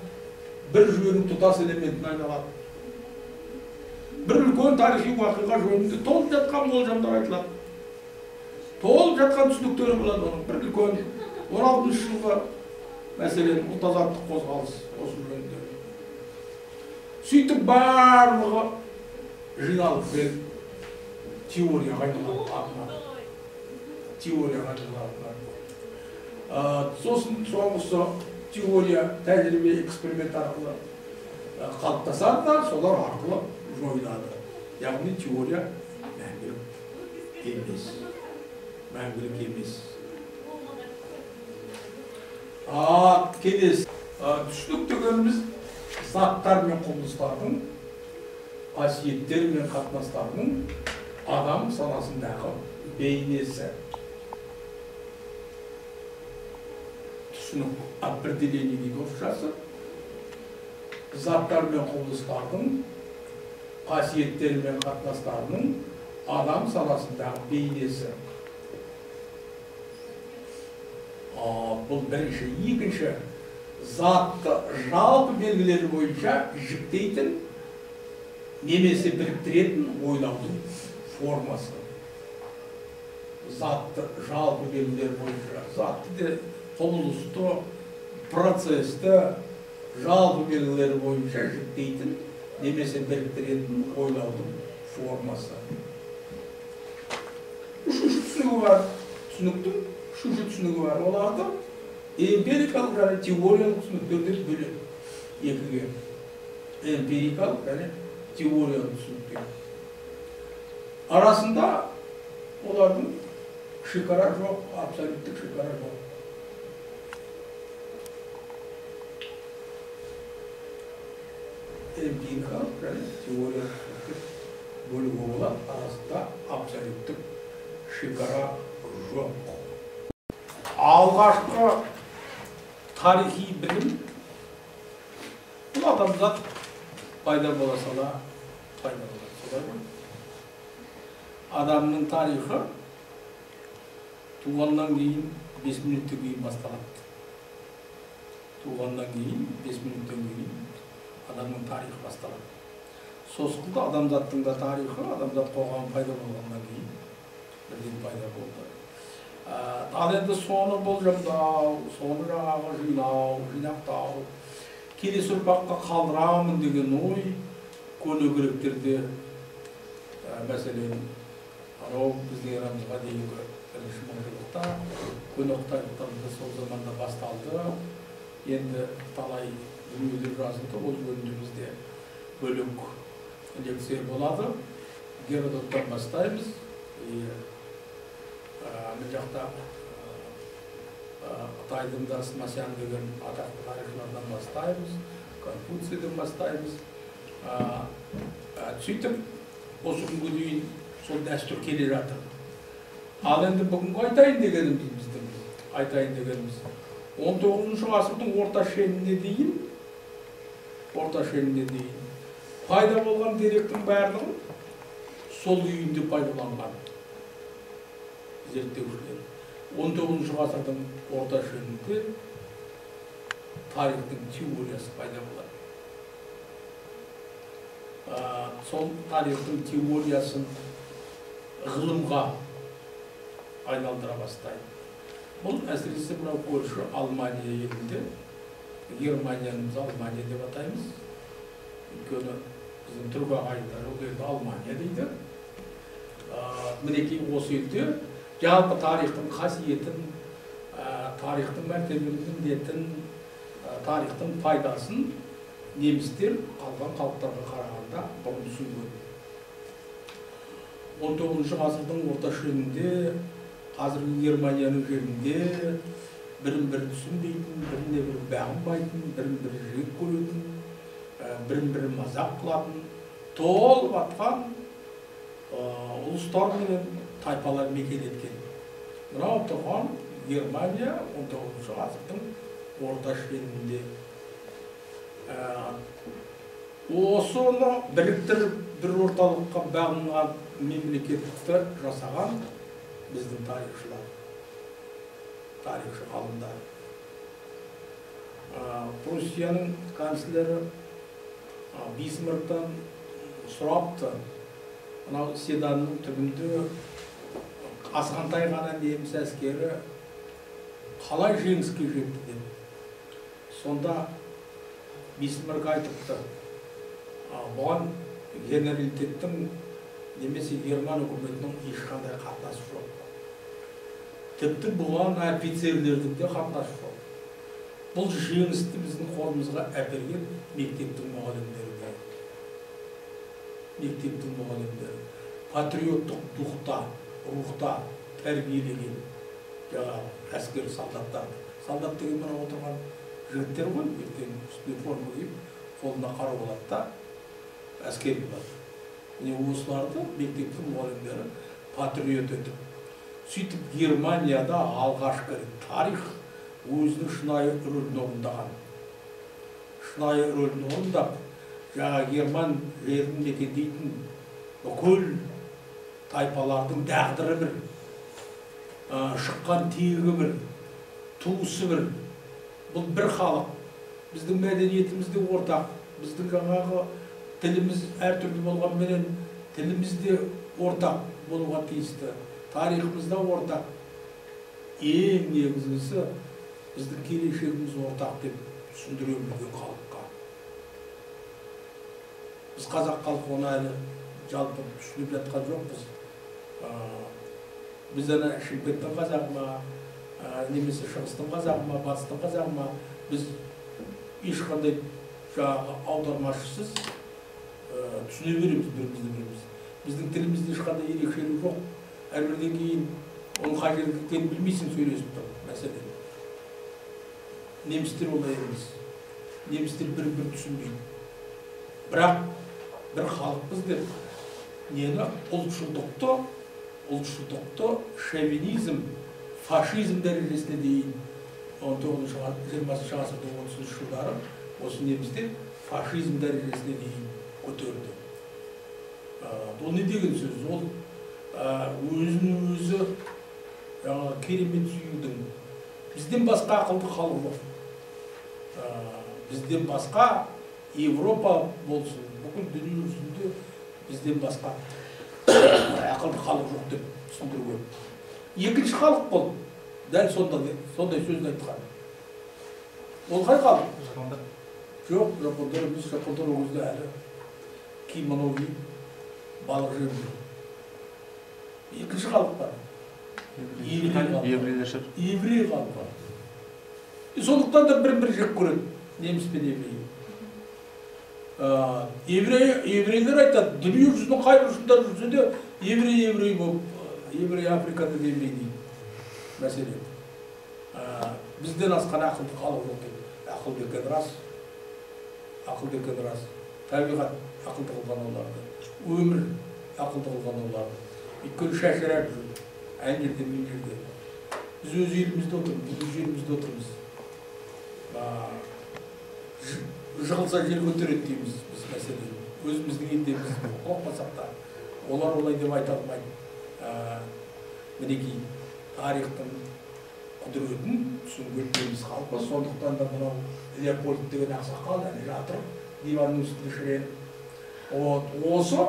бір жүйенің тұтас элементіне айналады. Бір үлкен тарихи уақиға жөнінде толып жатқан болжамдар айтылады. Толып жатқан түсініктері болады оның. Бір үлкен 16 жылғы мәселен ұлт азаттық қозғалыс осы жөнінде. Сөйтіп барлығы жиналып келіп, теорияға айналады, теорияға айналады. Сосын соңғысы теория, тәжірибе, эксперимент арқылы қалыптасады да, солар арқылы жойылады. Яғни теория мәңгілік емес. Келесі, түсінік дегеніміз заттар мен құбылыстардың, қасиеттер мен қатынастардың адам санасындағы бейнесі. Түсінік определение дейді орысшасы. Заттар мен құбылыстардың, қасиеттер мен қатынастарының адам санасындағы бейнесі. Бұл бірінші. Екінші, затты жалпы белгілері бойынша жіктейтін немесе біріктіретін ойлаудың формасы. Затты жалпы белгілері бойынша, затты, құбылысты, процесті жалпы белгілері бойынша жіктейтін немесе біріктіретін ойлаудың формасы. Үшінші түсінігі бар. Түсініктің үшінші түсінігі бар. Оларды эмпирикалық және теориялық түсініктерден бөледі. Екіге. Эмпирикалық және теориялық түсініктер. Арасында олардың шекара жоқ, абсолюттік шекара жоқ. Эмпирикалық және теориялық түсініктер бөлуге болады. Арасында абсолюттік шекара жоқ. Алғашқы тарихи білім бұл адамзат пайда бола сала пайда болады. Адамның тарихы туғаннан кейін 5 минуттан кейін басталады. Туғаннан кейін 5 минуттан кейін адамның тарихы басталады. Сосын адамзаттың да тарихы, адамзат қоғамы пайда болғаннан кейін бірден пайда болды. Ал енді соны болжамдау, соны жаңағы жинау, жинақтау, келесі ұрпаққа қалдырамын деген ой көне гректерде, мәселен, анау біздің эрамызға дейінгі бірінші мыңжылдықта, көне қытайлықтарда сол заманда басталды. Енді талай дүниелер жазылды, ол жөнінде бізде бөлек лекция болады. Геродоттан бастаймыз. Бұл жақта Қытайдың да Смасян деген атақты тарихшылардан бастаймыз, Конфуцийден бастаймыз. Сөйтіп, осы күнге дейін сол дәстүр келе жатыр. Ал енді бүгінгі айтайын дегеніміз, 19 ғасырдың орта шеніне дейін пайда болған деректің барлығы сол күйінде пайдаланған. Зерттеушілер 19 ғасырдың орта шенінде тарихтың теориясы пайда болады. Сол тарихтың теориясын ғылымға айналдыра бастайды. Бұл әсіресе мынау Польша, Алмания елінде, Германияны Алмания деп атаймыз. Өйткені біздің түрік ағайындар ол елді Алмания дейді. Мінекей осы елде жалпы тарихтың қасиетін, тарихтың мәртебелік міндетін, тарихтың пайдасын немістер қалған халықтарға қарағанда бұрын түсінген. 19 ғасырдың орта шенінде қазіргі Германияның жерінде бірін-бірі түсінбейтін, біріне-бірі бағынбайтын, бірін-бірі жек көретін, бірін-бірі мазақ қылатын, толып атқан ұлыстар мен тайпалар мекен еткен. Мынау тұрған Германия 19 ғасырдың орта шенінде. Осыны біріктіріп бір орталыққа бағынған мемлекетті жасаған біздің тарихшылар, тарихшы ғалымдар. Пруссияның канцлері Бисмарктан сұрапты, мынау Седанның түбінде азғантай ғана неміс әскері қалай жеңіске жетті деп. Сонда Бисмарк айтыпты, бұған генералитеттің немесе Герман үкіметінің ешқандай қатынасы жоқ. Тіпті бұған офицерлердің де қатынасы жоқ. Бұл жеңісті біздің қолымызға әперген мектептің мұғалімдері. Мектептің мұғалімдері. Патриоттық духта, рухта тәрбиелеген жаңағы әскери солдаттар. Солдат деген мына отырған жігіттер ғой, ертең үстіне форма киіп, қолына қару болады да, әскери болады. Міне осыларды мектептің мұғалімдері патриот етіп. Сөйтіп Германияда алғашқы тарих өзінің шынайы рөлін орындаған. Шынайы рөлін орындап, жаңа Герман жерін мекендейтін бүкіл тайпалардың тағдыры бір, шыққан тегі бір, туысы бір. Бұл бір халық. Біздің мәдениетімізде ортақ. Біздің жаңағы тіліміз әртүрлі болғанменен тілімізде ортақ болуға тиісті. Тарихымызда ортақ. Ең негізгісі біздің келешегіміз ортақ деп түсіндіремін бүкіл халыққа. Біз қазақ халқы оны әлі жалпы түсініп жатқан жоқпыз. Біз ана Шымкенттің қазағы ма, немесе шығыстың қазағы ма, батыстың қазағы ма, біз ешқандай жаңағы аудармашысыз түсіне береміз бірімізді. Біздің тілімізде ешқандай ерекшелік жоқ. Әрбірден кейін оның қажет екенін білмейсің сөйлесіп тұр, мәселен. Немістер олай емес. Немістер бір-бір түсінбейді. Бірақ бір халықпыз деп нені ұлтшылдықты шовинизм, фашизм дәрежесіне дейін 19-20 ғасырдың 30 жылдары осы немістер фашизм дәрежесіне дейін көтерді. Бұл не деген сөз? Ол өзін-өзі керемет сүюдің. Бізден басқа ақылды халық жоқ. Бізден басқа Европа болсын, бүкіл дүние жүзінде бізден басқа ақылды халық жоқ деп түсіндіруге. Екінші халық бұл. Дәл сондай сөзін айтқан. Ол қай халық? Жапондар. Жоқ, жапондар емес, жапондар ол кезде әлі кимоно киіп, балық жеп жүр. Екінші халық бар. Еврей халық бар. Сондықтан да бір-бір жек көреді, неміс пен еврей. Еврейлер айтады, дүние жүзінің қай бұрышында жүрсе де еврей болып, еврей Африкада демей дейді. Мәселен, бізден асқан ақылды халық жоқ дейді. Ақылды екен рас. Ақылды екен рас. Табиғат ақылды қылған оларды. Өмір ақылды қылған оларды. Өйткені шашырап жүр. Ән жерде, мен жерде. Біз өз елімізде отырмыз, біз өз жерімізде отырмыз. Жығылса жер көтереді дейміз біз мәселен. Өзіміздің елде біз қорықпасақ та, олар олай деп айта алмайды. Мінекей тарихтың құдіретін түсінген неміз халқы. Сондықтан да мынау Леопольд деген ақсақал әлі жатыр, диванның үстінде шіреніп. Осы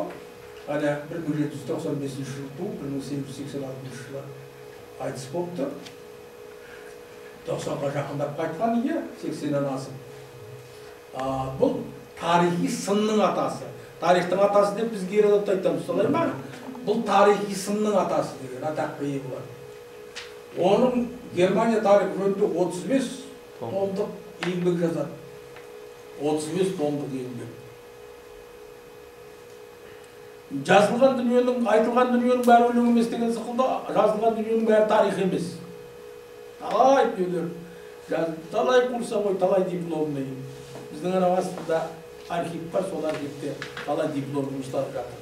1795 жылы туып, 1886 жылы айтыс болыпты. 90-ға жақындап қайтқан ие, 80-нан асып. Бұл тарихи сынның атасы. Тарихтың атасы деп біз Геродот айтамыз, солай ма? Бұл тарихи сынның атасы деген атаққа ие болады. Оның Германия тарихы жөнінде 35 томдық еңбек жазады. 35 томдық еңбек. Жазылған дүниенің, айтылған дүниенің бәрі өлең емес деген сықылда, жазылған дүниенің бәрі тарих емес. Талай дүниелер, талай курса ғой, талай дипломный. Біздің ана астында архив бар, сол архивте талай диплом жұмыстар жатыр.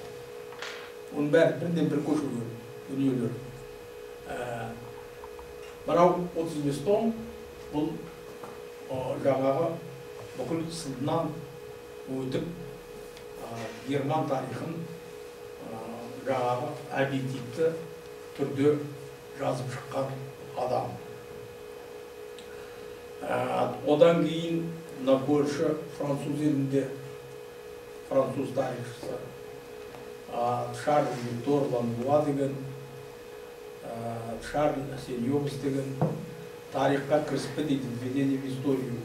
Оның бәрі бірден бір көшірген дүниелер. Мынау 35 том, бұл жаңағы бүкіл сыннан өтіп Герман тарихын жаңағы объективті түрде жазып шыққан адам. Одан кейін мына көрші француз елінде француз тарихшысы Шарль Виктор Лангуа деген, Шарль Сеньомс деген тарихқа кіріспе дейді, введение в историю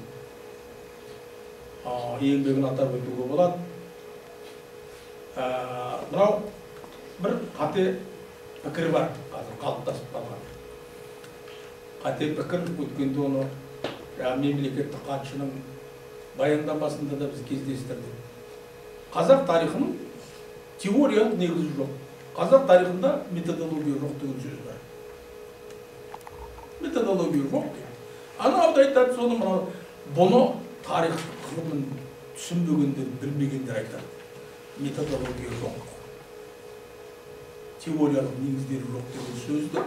еңбегін атап өтуге болады. Мынау бір қате пікір бар, қазір қалыптасып қалған. Қате пікір өткенде оны мемлекеттік хатшының баяндамасында да біз кездестірдік. Қазақ тарихының теориялық негізі жоқ. Қазақ тарихында методология жоқ деген сөз бар. Методология жоқ дейді. Анау да айтады, соны мынау. Бұны тарих ғылымын түсінбегендер, білмегендер айтады. Методология жоқ. Теориялық негіздері жоқ деген сөзді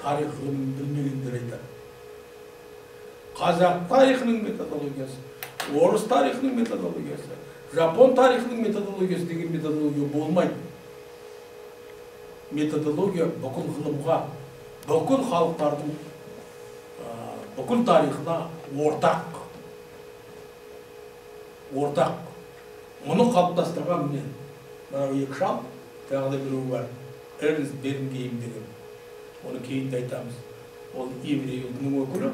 тарих ғылымын білмегендер айтады. Қазақ тарихының методологиясы, орыс тарихының методологиясы, жапон тарихының методологиясы деген методология болмайды. Методология бүкіл ғылымға, бүкіл халықтардың бүкіл тарихына ортақ. Мұны қалыптастырған мен. Мынау екі шал, тағы да біреу бар. Эрнст Бернгейм деген. Оны кейін айтамыз. Ол еврей ұлтының өкілі.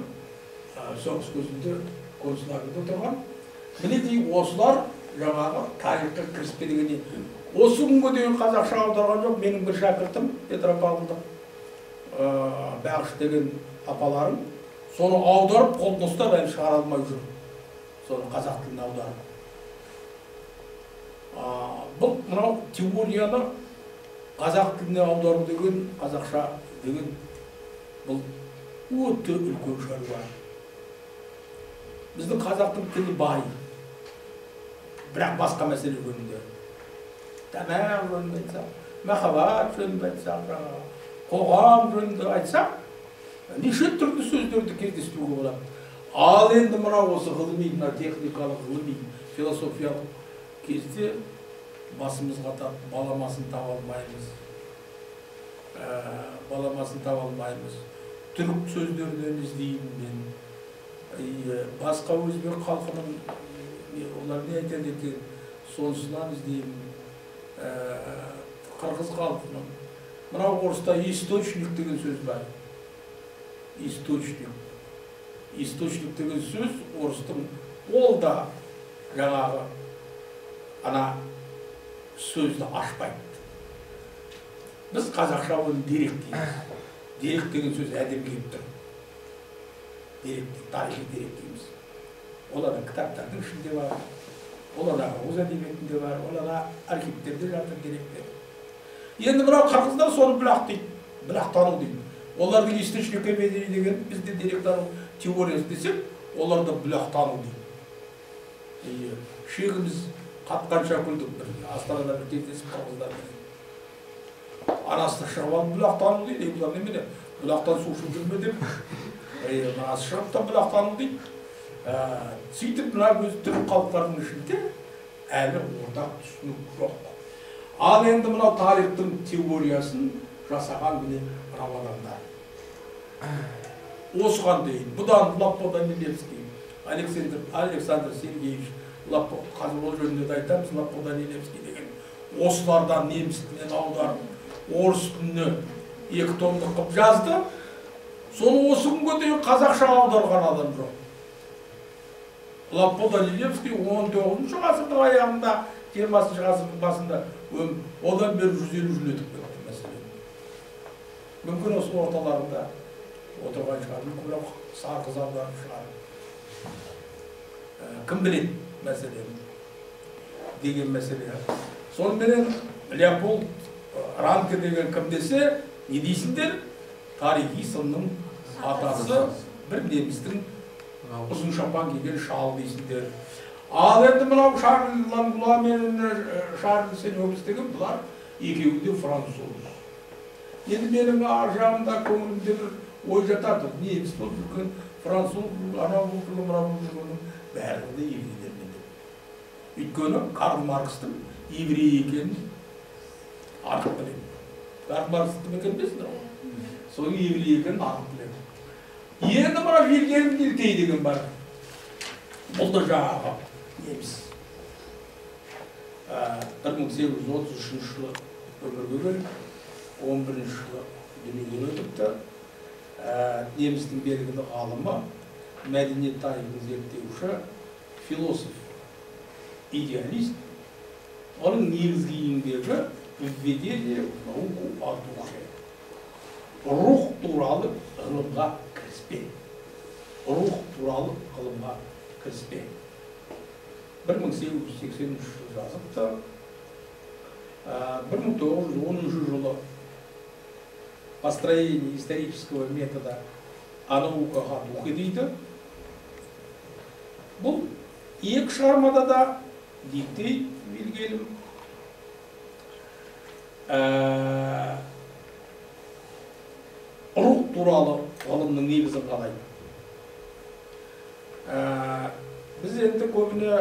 Соғыс кезінде концлагерьде тұрған. Мінекей осылар жаңағы тарихқа кіріспедігіне. Осы күнге дейін қазақша аударған жоқ. Менің бір шәкіртім, Петропавлдық Бәғыш деген апаларым, соны аударып, қолын ұстап әлі шығара алмай жүр. Соны қазақ тіліне аударып. Бұл мынау теорияны қазақ тіліне аудару деген, қазақша деген, бұл өте үлкен шаруа. Біздің қазақтың тілі бай, бірақ басқа мәселе жөнінде. Тамақ жөнінде айтсақ, махаббат жөнінде айтсақ, қоғам жөнінде айтсақ, неше түрлі сөздерді кездестіруге болады. Ал енді мынау осы ғылыми, техникалық, ғылыми, философиялық кезде басымызға баламасын таба алмаймыз. Түрік сөздерінен іздеймін мен. Басқа өзбек халқының олар не айтады екен, сонысынан іздеймін. Қырғыз халқының. Мынау орыста источник деген сөз бар. Источник. Источник деген сөз орыстың, ол да жаңағы ана сөзді ашпайды. Біз қазақша оны дерек дейміз. Дерек деген сөз әдем келіп тұр. Дерек, тарихи дерек дейміз. Ол ана кітаптардың ішінде бар, ол ана ауыз әдебиетінде бар, ол ана архивтерде жатыр деректер. Енді мынау қырғыздар соны бұлақ дейді, бұлақтану дейді. Олардың источник эмедии деген бізде деректану теориясы десек, олар да бұлақтану дейді. Шегіміз қатқанша күлдік бір, Астанада бір кездесіп қырғыздар бір. Анасы шығып алып бұлақтану дейді, бұлар немене, бұлақтан су ішіп жүрме деп. Анасы шығып та бұлақтану дейді. Сөйтіп мына өз түрік халықтардың ішінде әлі ортақ түсінік жоқ. Ал енді мынау тарихтың теориясын жасаған міне мынау адамдар. Осыған дейін, бұдан Лаппо Данилевский, Александр Сергеевич Лаппо, қазір ол жөнінде айтамыз, Лаппо Данилевский деген, осылардан неміс тілінен аударып, орыс тіліне 2 томдық қып жазды. Соны осы күнге дейін қазақша аударған адам жоқ. Лаппо Данилевский 19 ғасырдың аяғында, 20 ғасырдың басында одан бері 150 жыл өтіп кетті мәселе. Мүмкін осы орталарында отырған шығар, мүмкін сарқыз аударып шығар. Кім біледі мәселені деген мәселе. Сонымен Леопольд Ранке деген кім десе, не дейсіңдер? Тарихи сынның атасы бір немістің ұзын шапан киген шал дейсіңдер. Ал енді мынау Шарль Лангуа мен Шарль Сеньобс деген бұлар екеуі де француз. Енді менің ар жағымда көңілімде бір ой жатады. Неміс болып жүрген француз, анау болып жүрген, мынау болып жүргеннің бәрі де еврейлермен деп. Өйткені Карл Маркстың еврей екенін анық білемін. Карл Маркстың екен білесіңдер ғой? Соның еврей екенін анық білемін. Енді мына Вильгельм Дильтей деген бар. Бұл да жаңағы неміс. 1833 жылы өмірге келіп, 11 жылы дүниеден өтіпті. Немістің белгілі ғалымы, мәдениет тарихын зерттеуші, философ, идеалист. Оның негізгі еңбегі введение в науку о душе. Рух туралы ғылымға кіріспе. Рух туралы ғылымға кіріспе. 1883 жазыпты. 1910 жылы построение исторического метода о наукаға духе дейді. Бұл екі шығармада да диктей Вильгельм рух туралы ғылымның негізін қалайды. Біз енді көбіне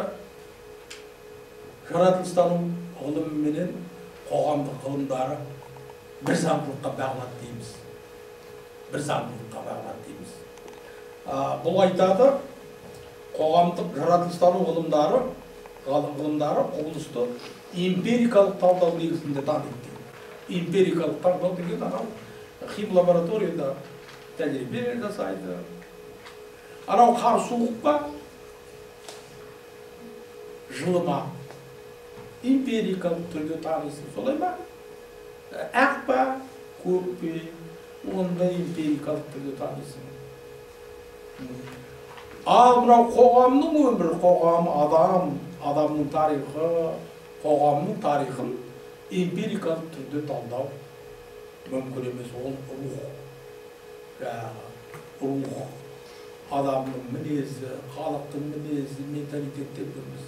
жаратылыстану ғылымы менен қоғамдық ғылымдары бір заңдылыққа бағынады дейміз. Бір заңдылыққа бағынады дейміз. Бұл айтады, қоғамдық жаратылыстану ғылымдары құбылысты эмпирикалық талдау негізінде дамиды. Эмпирикалық талдау деген анау хим лабораторияда тәжірибе жасайды. Анау қар суық па, жылы ма, эмпирикалық түрде танисың, солай ма? Ақ па, көк пе, онда эмпирикалық түрде танисың. Ал мынау қоғамның өмірі, қоғам, адамның тарихы, қоғамның тарихын эмпирикалық түрде талдау мүмкін емес. Ол рух, адамның мінезі, халықтың мінезі, менталитеттеріміз,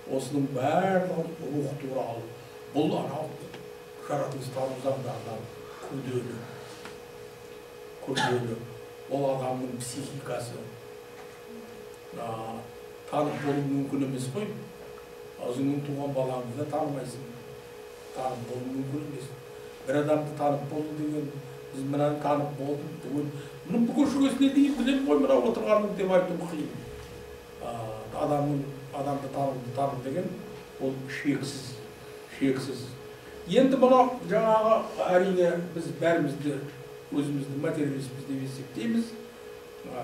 осының барлығын рух туралы. Бұл анау жаратылыстану заңдарынан күрделі. Ол адамның психикасы танып болу мүмкін емес қой. Өзіңнің туған балаңды танымайсың. Танып болу мүмкін емес. Бір адамды танып болу деген, біз мынаны танып болдым, бұның бүкіл шүгесіне дейін білем ғой, мынау отырғаным деп айту қиын. Адамды таным деген, ол шексіз. Енді мынау жаңағы әрине біз бәрімізді өзімізді материалистпіз деп есептейміз.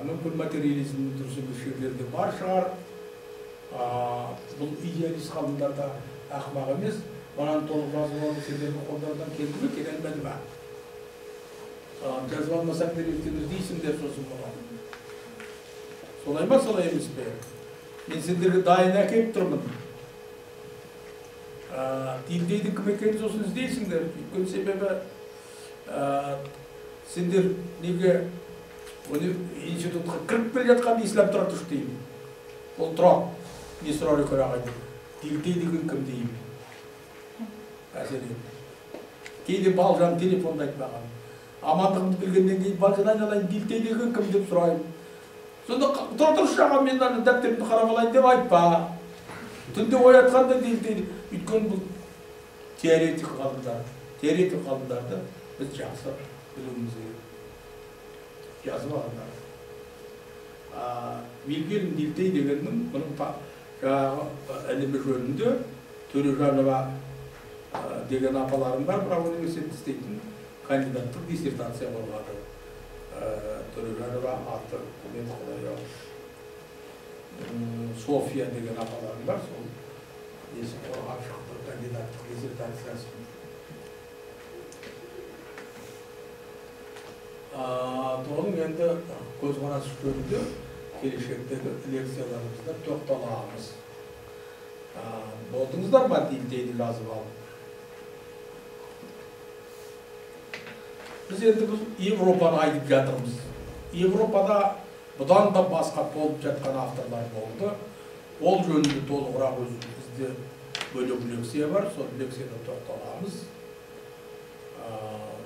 Мүмкін материализмнің дұрыс жерлерде бар шығар. Бұл идеалист ғалымдарда ақымақ емес. Маған толық жазып алып сендердің қолдардан келді ме, келе алмады ма? Жазып алмасақ деректеміз дейсіңдер сосын бұған. Солай ма, солай емес пе? Мен сендерге дайын әкеліп тұрмын. Дилдейдің кім екенін сосын іздейсіңдер. Өйткені себебі сендер неге институтқа кіріп келе жатқанда ислам тұра тұршы деймін. Ол тұрады. Не сұрар екен ағайды. Дилдей деген кім деймін. Мәселен. Кейде Балжан телефондайды маған. Амандығымды білгеннен кейін Балжан айналайын, Дилдей деген кім деп сұрайын. Сонда тұра тұршы ағам, мен дәптерімді қарап алайын деп айтпа. Түнде оятқанда Дилдей. Өйткені бұл теоретик ғалымдарды біз жақсы білуіміз керек. Жазып алғандар. Вильгельм Дилдей дегеннің бұның ілімі жөнінде Төрежанова деген апаларым бар, бірақ университетте істейтін кандидаттық диссертация қорғады. Төрежанова аты София деген апаларым бар, сол есі қорғап шықты кандидаттық диссертациясын. Оның енді көзқарас жөнінде келешектегі лекцияларымызда тоқталамыз. Болдыңыздар ма Дилдейді жазып алып? Біз енді Европаны айтып жатырмыз. Европада бұдан да басқа толып жатқан авторлар болды. Ол жөнінде толығырақ бізде бөлек лекция бар, сол лекцияда тоқталамыз.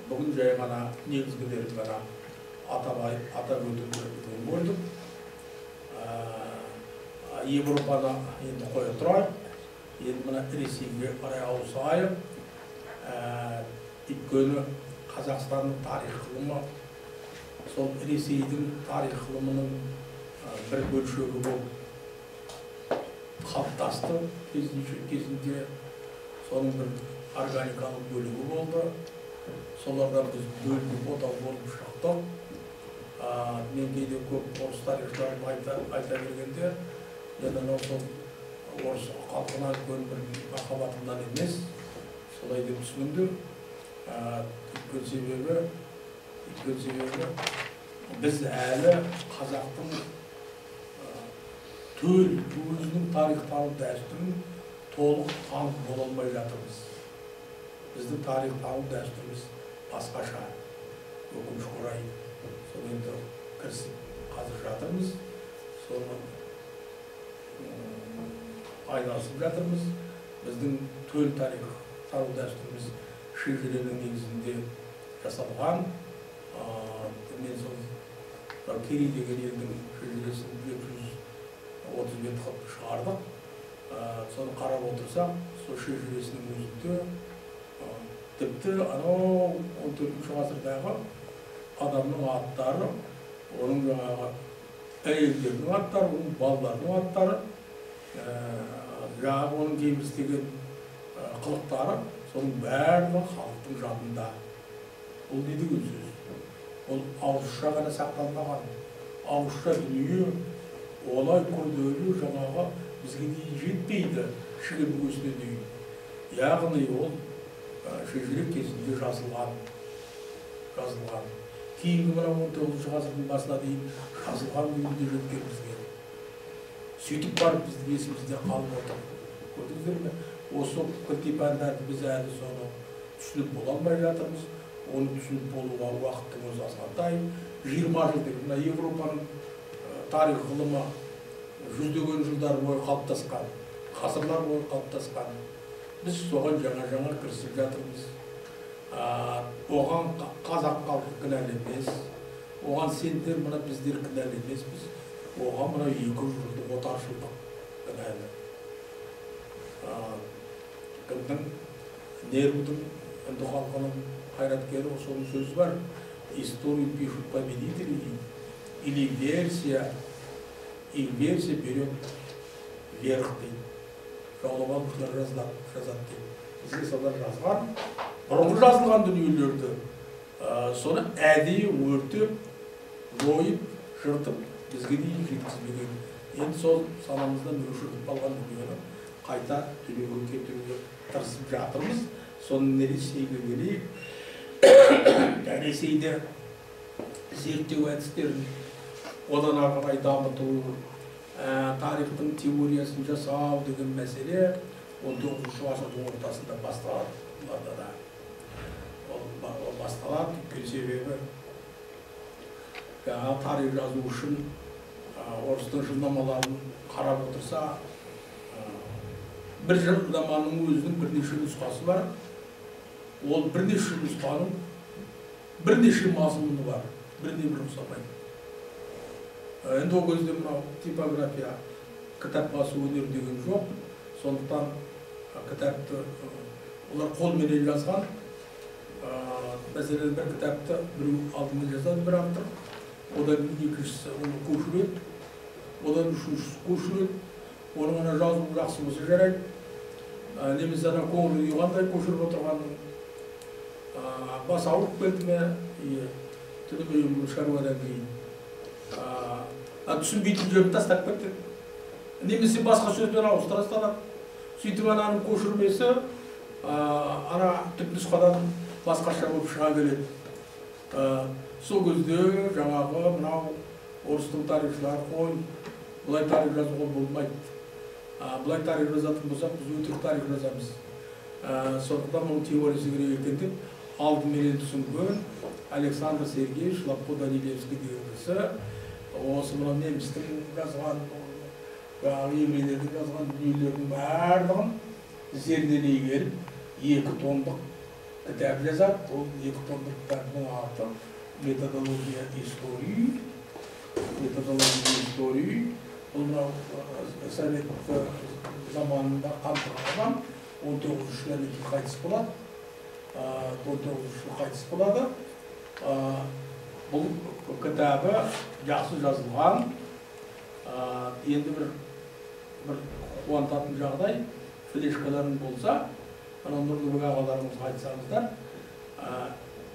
Бүгін жай ғана негізгілерін ғана атап өтуге көрдік. Европаны енді қоя тұрайық. Енді мына Ресейге қарай ауысайық. Өйткені Қазақстанның тарих ғылымы сол Ресейдің тарих ғылымының бір бөлшегі болып қалыптасты. Кезінде соның бір органикалық бөлігі болды. Солардан біз бөлініп отау болып шықтық. Мен кейде көп орыс тарихшыларын айта бергенде, енді сол орыс халқына үлкен бір махаббатымнан емес, солай деп түсінімді. Өйткені себебі біз әлі қазақтың төл өзінің тарихтану дәстүрін толық танып бола алмай жатырмыз. Біздің тарихтану дәстүріміз басқаша, өкінішке орай. Сол енді кірісіп қазір жатырмыз, соны айналысып жатырмыз. Біздің төл тарихтану дәстүріміз шежіренің негізінде жасалған. Мен сол Керей деген елдің шежіресін 230 қылып шығардық. Соны қарап отырсақ, сол шежіресінің өзінде тіпті анау 14-ші ғасырдағы адамның аттары, оның жаңағы әйелдердің аттары, оның балаларының аттары, жаңағы оның кейбір істеген қылықтары, соның барлығы халықтың жадында. Ол не деген сөз? Ол ауызша ғана сақталмаған. Ауызша дүние олай күрделі жаңағы бізге дейін жетпейді, шігір бүгесіне дейін. Яғни ол шежіре кезінде жазылған. Кейінгі мына 19-ші ғасырдың басына дейін жазылған күйінде жеткен бізге. Сөйтіп барып біздің есімізде қалып отыр. Көрдіңіздер ме? Осы кілтипандарды біз әлі соны түсініп бола алмай жатырмыз. Оны түсініп болуға уақыттың өзі азғантай. 20 жылдық мына Европаның тарих ғылымы жүздеген жылдар бойы қалыптасқан, ғасырлар бойы қалыптасқан. Біз соған жаңа кірісіп жатырмыз. Оған қазақ халқы кінәлі емес, оған сендер мына біздер кінәлі емеспіз, оған мына 200 жылдық отаршылдық кінәлі. Кімдің Нерудың үнді халқының қайраткері соның сөзі бар. Историю пишут победители, или версия берет верх дейді. Жаулап алушылар жазады дейді. Бізге солар жазған, бұрынғы жазылған дүниелерді соны әдейі өртеп, жойып, жыртып, бізге дейін жеткізбеген. Енді сол санамыздан өшіріп қалған дүниені қайта дүниеге келтіруге тырысып жатырмыз. Соның Ресейге келейік. Ресейде зерттеу әдістерін одан ары дамыту, тарихтың теориясын жасау деген мәселе 19-ші ғасырдың ортасында басталады. Ол басталады, өйткені себебі тарих жазу үшін орыстың жылнамаларын қарап отырса, бір жылнаманың өзінің бірнеше нұсқасы бар. Ол бірнеше нұсқаның бірнеше мазмұны бар, біріне бір ұқсамайды. Енді ол кезде мынау типография, кітап басу өнері деген жоқ. Сондықтан кітапты олар қолменен жазған. Мәселен, бір кітапты біреу алдымен жазады, бір автор. Одан екіншісі оны көшіреді, одан үшіншісі көшіреді. Оның ана жазу жақсы болса жарайды. Немесе ана көңілі ұйғандай көшіріп отырғанның бас ауырып келді ме, түнімен шаруадан кейін. Түсінбейтін жерін тастап кетті. Немесе басқа сөзбен ауыстыра салады. Сөйтіп ананың көшірмесі ана түпнұсқадан басқаша болып шыға келеді. Сол кезде жаңағы мынау орыстың тарихшылары қой, бұлай тарих жазуға болмайды. Бұлай тарих жазатын болсақ, біз өтірік тарих жазамыз. Сондықтан оның теориясы керек екен деп алдыменен түсінген Александр Сергеевич Лапко-Данилевский деген кісі осы мына немістің жазған, еврейлердің жазған дүниелердің барлығын зерделей келіп, 2 томдық кітап жазады. Ол 2 томдық кітабының аты методология истории. Ол мынау Совет заманында қамтылған 19-ші жылы қайтыс болады. 19-ші жылы қайтыс болады. Бұл кітабы жақсы жазылған. Енді бір қуантатын жағдай, флешкаларың болса, Нұрлыбек ағаларыңызға айтсаңыздар,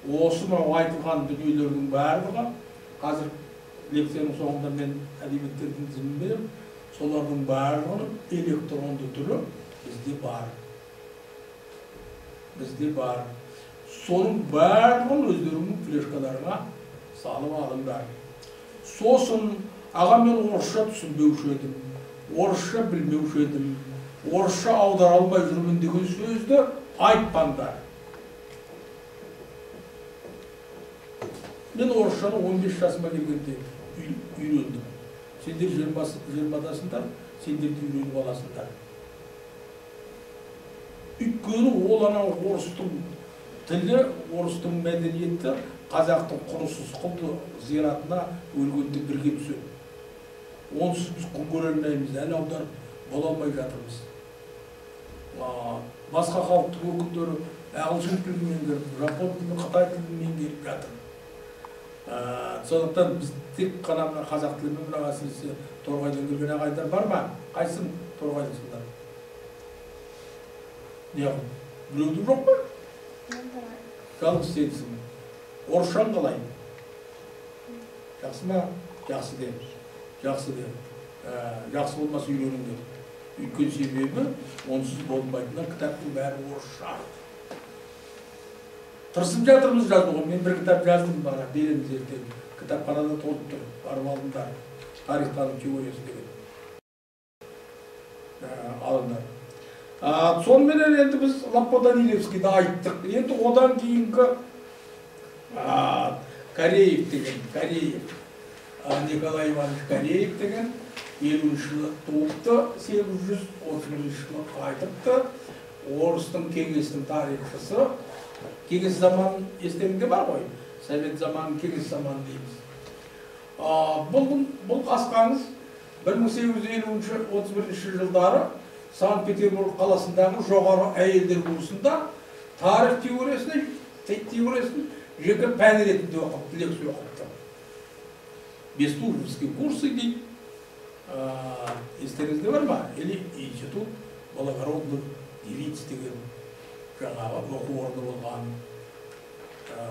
осы айтылған дүниелердің барлығы, қазір лекцияның соңында мен әдебиеттердің тізімін беремін, солардың барлығының электронды түрі бізде бар. бізде бар. Соның барлығын өздеріңнің флешкаларыңа салып алыңдар. Сосын аға мен орысша түсінбеуші едім, орысша білмеуші едім, орысша аудара алмай жүрмін деген сөзді айтпаңдар. Мен орысшаны 15 жасыма келгенде үйрендім. Сендер 20-дасыңдар, сендер де үйреніп аласыңдар. Өйткені ол анау орыстың тілі, орыстың мәдениеті қазақтың құрысыз құлды зиратына өлгенде бірге түседі. Онсыз біз күн көре алмаймыз, әлі аударып бола алмай жатырмыз. Басқа халықтың өкілдері ағылшын тілін меңгеріп, жапон тілін, қытай тілін меңгеріп жатыр. Сондықтан біз тек қана қазақ тілімен мына әсіресе Торғайдан келген ағайындар бар ма? Қайсың Торғайдасыңдар? Неғыл? Біреудің жоқ па? Жалғыз сенсің. Орысшаң қалай? Жақсы ма? Жақсы де. Жақсы де. Жақсы болмаса үйреніңдер. Өйткені себебі онсыз болмайтыннан кітаптың бәрі орысша. Тырысып жатырмыз жазуға. Мен бір кітап жаздым бара, береміз ертең. Кітапханада толып тұр, барып алыңдар. Тарихтаным теориясы деген. Алыңдар. Сонымен енді біз Лапо-Данилевскийді айттық. Енді одан кейінгі Кореев деген, Николай Иванович Кореев деген 50-ші жылы туыпты, 831 жылы қайтыпты. Орыстың кеңестің тарихшысы. Кеңес заманын естеңде бар ғой, Совет заманын, кеңес заманын дейміз. Бұл қасқаңыз 1850-31 жылдары Санкт-Петербург қаласындағы жоғары әйелдер курсында тарих теориясын жеке пән ретінде оқыпты, лекция оқыпты. Бестужевский курсы дейді. Естеріңізде бар ма? Или институт благородных девиц деген жаңағы оқу орны болған.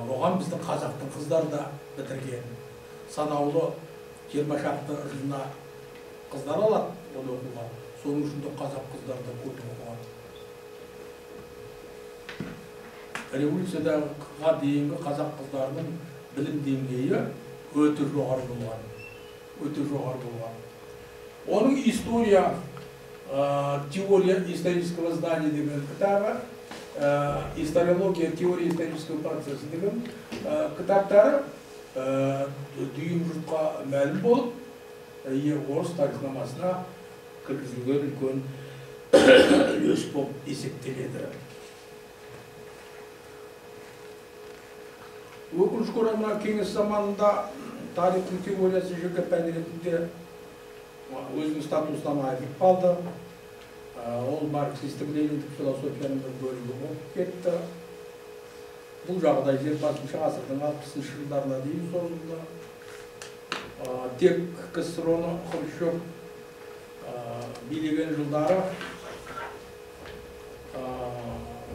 Оған біздің қазақтың қыздар да бітірген. Санаулы 20 шақты жылына қыздар алады оны оқуға. Соның үшін де қазақ қыздар да көп оқыған. Революцияға дейінгі қазақ қыздарының білім деңгейі өте жоғары болған. Өте жоғары болған. Оның история, теория исторического знания деген кітабы, историология, теория исторического процесса деген кітаптары дүйім жұртқа мәлім болып, орыс тарихнамасына кіргізілген үлкен үлес болып есептеледі. Өкінішке орай мына кеңес заманында тарихтың теориясы жеке пән ретінде өзінің статусынан айырылып қалды. Ол марксистік лениндік философияның бір бөлігі болып кетті. Бұл жағдай 20 ғасырдың 60-шы жылдарына дейін созылды. Тек КСР-ны Хрущев билеген жылдары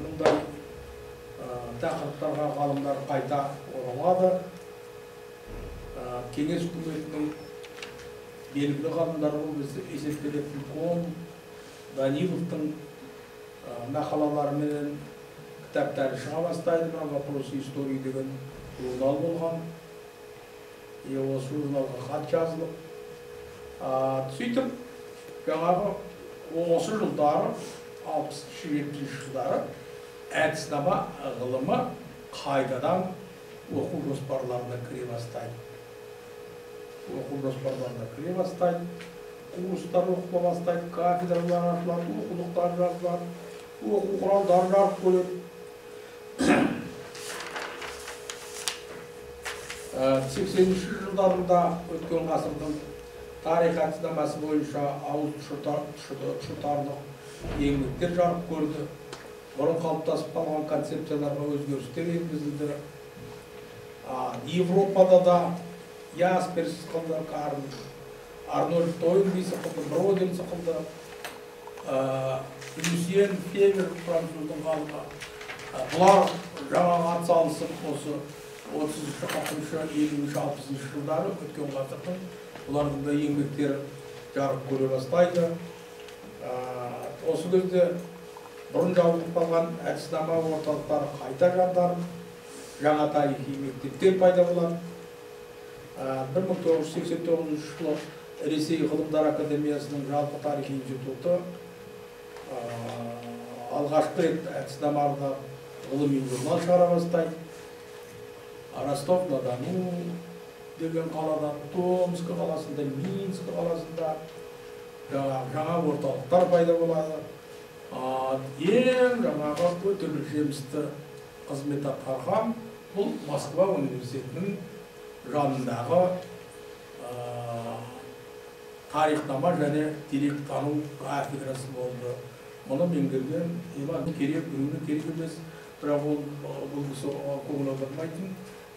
мұндай тақырыптарға ғалымдар қайта оралады. Кеңес үкіметінің белгілі ғалымдары болып есептелетін Кон, Даниловтың мақалалары менен кітаптары шыға бастайды. «Вопросы истории» деген журнал болған. Осы журналға хат жазылып. Сөйтіп, жаңағы осы жылдары, 60-70 жылдары әдіснама ғылымы қайдадан оқу жоспарларына кіре бастайды. Курстар оқыла бастайды, кафедралар ашылады, оқулықтар жазылады, оқу құралдары жарық көреді. 80-ші жылдарында өткен ғасырдың тарих әдіснамасы бойынша ауызшұтарлық еңбектер жарық көрді. Бұрын қалыптасып қалған концепцияларға өзгерістер енгізілді. Европада да Яспер сықылды, Арнольд Тойнби сықылды, Бродин сықылды, Люсьен Февер француздың ғалымы. Бұлар жаңағы атсалысып осы 30-шы, 40-шы, 50-шы, 60-шы жылдары өткен ғасырдың бұлардың да еңбектері жарық көре бастайды. Осы кезде бұрын жабылып қалған әдіснама орталықтары қайта жанданып, жаңа тарихи мектептер пайда болады. 1989 жылы Ресей ғылымдар академиясының жалпы тарихи институты алғашқы рет әдіснамада ғылыми журнал шығара бастайды. Ростов-на-Дону деген қалада, Томск қаласында, Минск қаласында жаңа орталықтар пайда болады. Ең жаңағы өте бір жемісті қызмет атқарған бұл Москва университетінің жанындағы тарихнама және деректану кафедрасы болды. Мұны меңгерген имам керек, біреуіне керек емес, бірақ бұл кісі көңіл аудармайтын,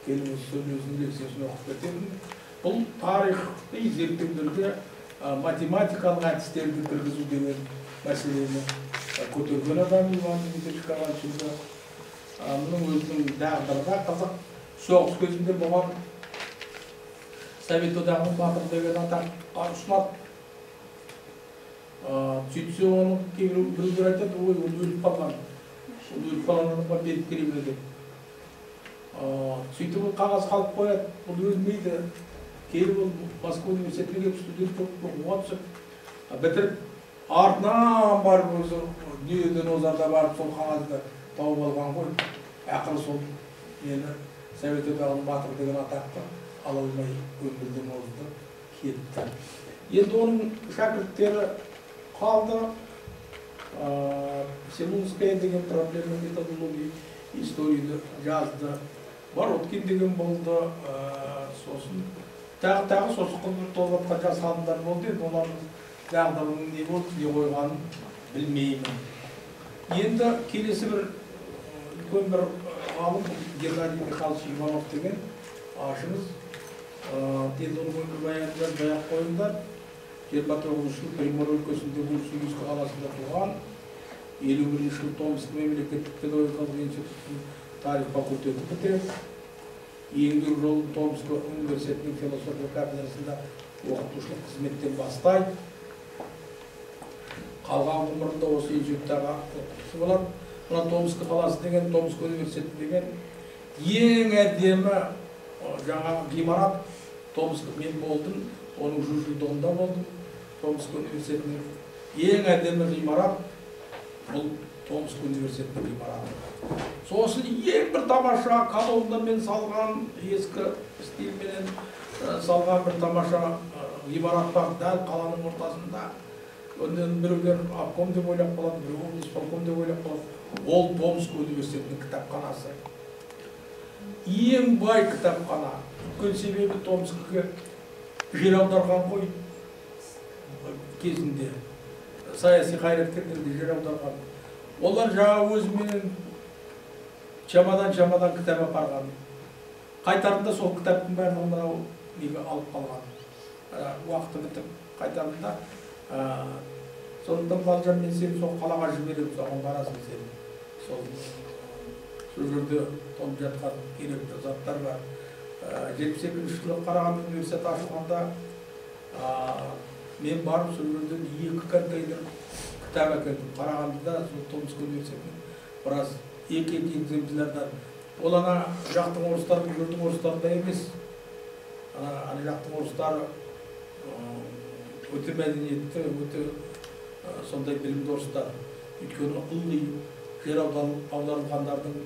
келіп сөйлесін лекциясын оқып кететін. Бұл тарихи зерттеулерге математикалық әдістерді кіргізу деген мәселені көтерген адам Иван Дмитриевич Ковальченко. Мұның өзінің дағдырға қызық. Соғыс кезінде болған Совет одағының батыры деген атақ ұсынады. Сөйтсе оны біреулер айтады, ой, ол өліп қалған. Ол өліп қалған адамға беріп керемін деп. Сөйтіп ол қағаз қалып қояды, ол өлмейді. Келіп ол Москва университетіне келіп студент оқуға түсіп, бітіріп, артынан барып өзі дүниеден озарда барып сол қағазды тауып алған ғой. Ақыры сол мені Совет одағының батыры деген атақты ала алмай өмірден озды, кетті. Енді оның шәкірттері қалды. Селунская деген проблема методология историяны жазды. Бородкин деген болды. Сосын тағы сосын толғатқан жас ғалымдар болды. Олардың дағдылығының не болды, не қойғанын білмеймін. Енді келесі бір үлкен бір ғалым Геннадий Михайлович Иванов деген ашыңыз. Енді оның өмір баянында баяқ қойыңдар. 29 жыл Примор өлкесіндегі Уссурийск қаласында туған, 51 жыл Томск мемлекеттік педагогикалық институтының тарих факультетін бітіреді. Еңбек жолын Томск университетінің философия кафедрасында оқытушылық қызметтен бастайды. Қалған ғұмырында осы институттағы оқытушы болады. Мына Томск қаласы деген, Томск университеті деген ең әдемі жаңа ғимарат. Томск мен болдым, оның 100 жылдығында болдым. Томск университетінің ең әдемі ғимарат бұл Томск университетінің ғимараты. Сосын ең бір тамаша колоннамен салған, ескі стильменен салған бір тамаша ғимарат бар, дәл қаланың ортасында. Ондан біреулер обком деп ойлап қалады, біреу исполком деп ойлап қалады. Ол Томск университетінің кітапханасы. Ең бай кітапхана. Өйткені себебі Томскіге жер аударған ғой кезінде. Саяси қайраткерлерді жер аударған. Олар жаңа өзімен чамадан кітап апарған. Қайтарында сол кітаптың барлығын мынау неге алып қалған. Уақыты бітіп қайтарында. Сондықтан Балжан мен сені сол қалаға жіберіп, соған барасың сен. Сол жерде толып жатқан керекті заттар бар. 72 жылы Қарағанды университеті ашылғанда мен барып сол жерден 2 контейнер кітап әкелдім. Қарағандыда Томск университетінің біраз екі экземплярдан. Ол ана жақтың орыстары, бұл жердің орыстарында емес. Ана жақтың орыстары өте мәдениетті, өте сондай білімді орыстар. Өйткені ылғи жер аударылғандардың,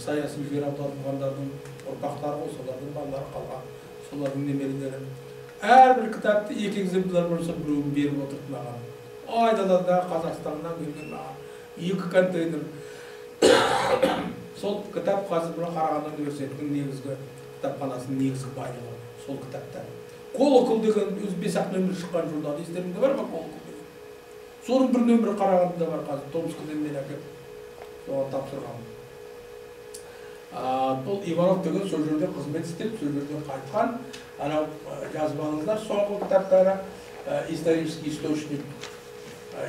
саяси жер аударылғандардың ұрпақтары ғой, солардың балалары қалған, солардың немерелері. Әрбір кітапты 2 экземпляр болса біреуін беріп отырды маған. Айдалада Қазақстаннан келген маған 2 контейнер. Сол кітап қазір Қарағанды университетінің негізгі кітапханасының негізгі байлығы. Сол кітаптар. Колокол деген өз 5-ақ нөмірі шыққан журнал. Естеріңде бар ма Колокол деген? Соның бір нөмірі Қарағандыда бар қазір. Томскіден мен әкеп соған тапсырғам. Бұл Иванов деген сол жерде қызмет істеп, сол жерден қайтқан. Анау жазып алыңыздар соңғы кітаптары исторический источник,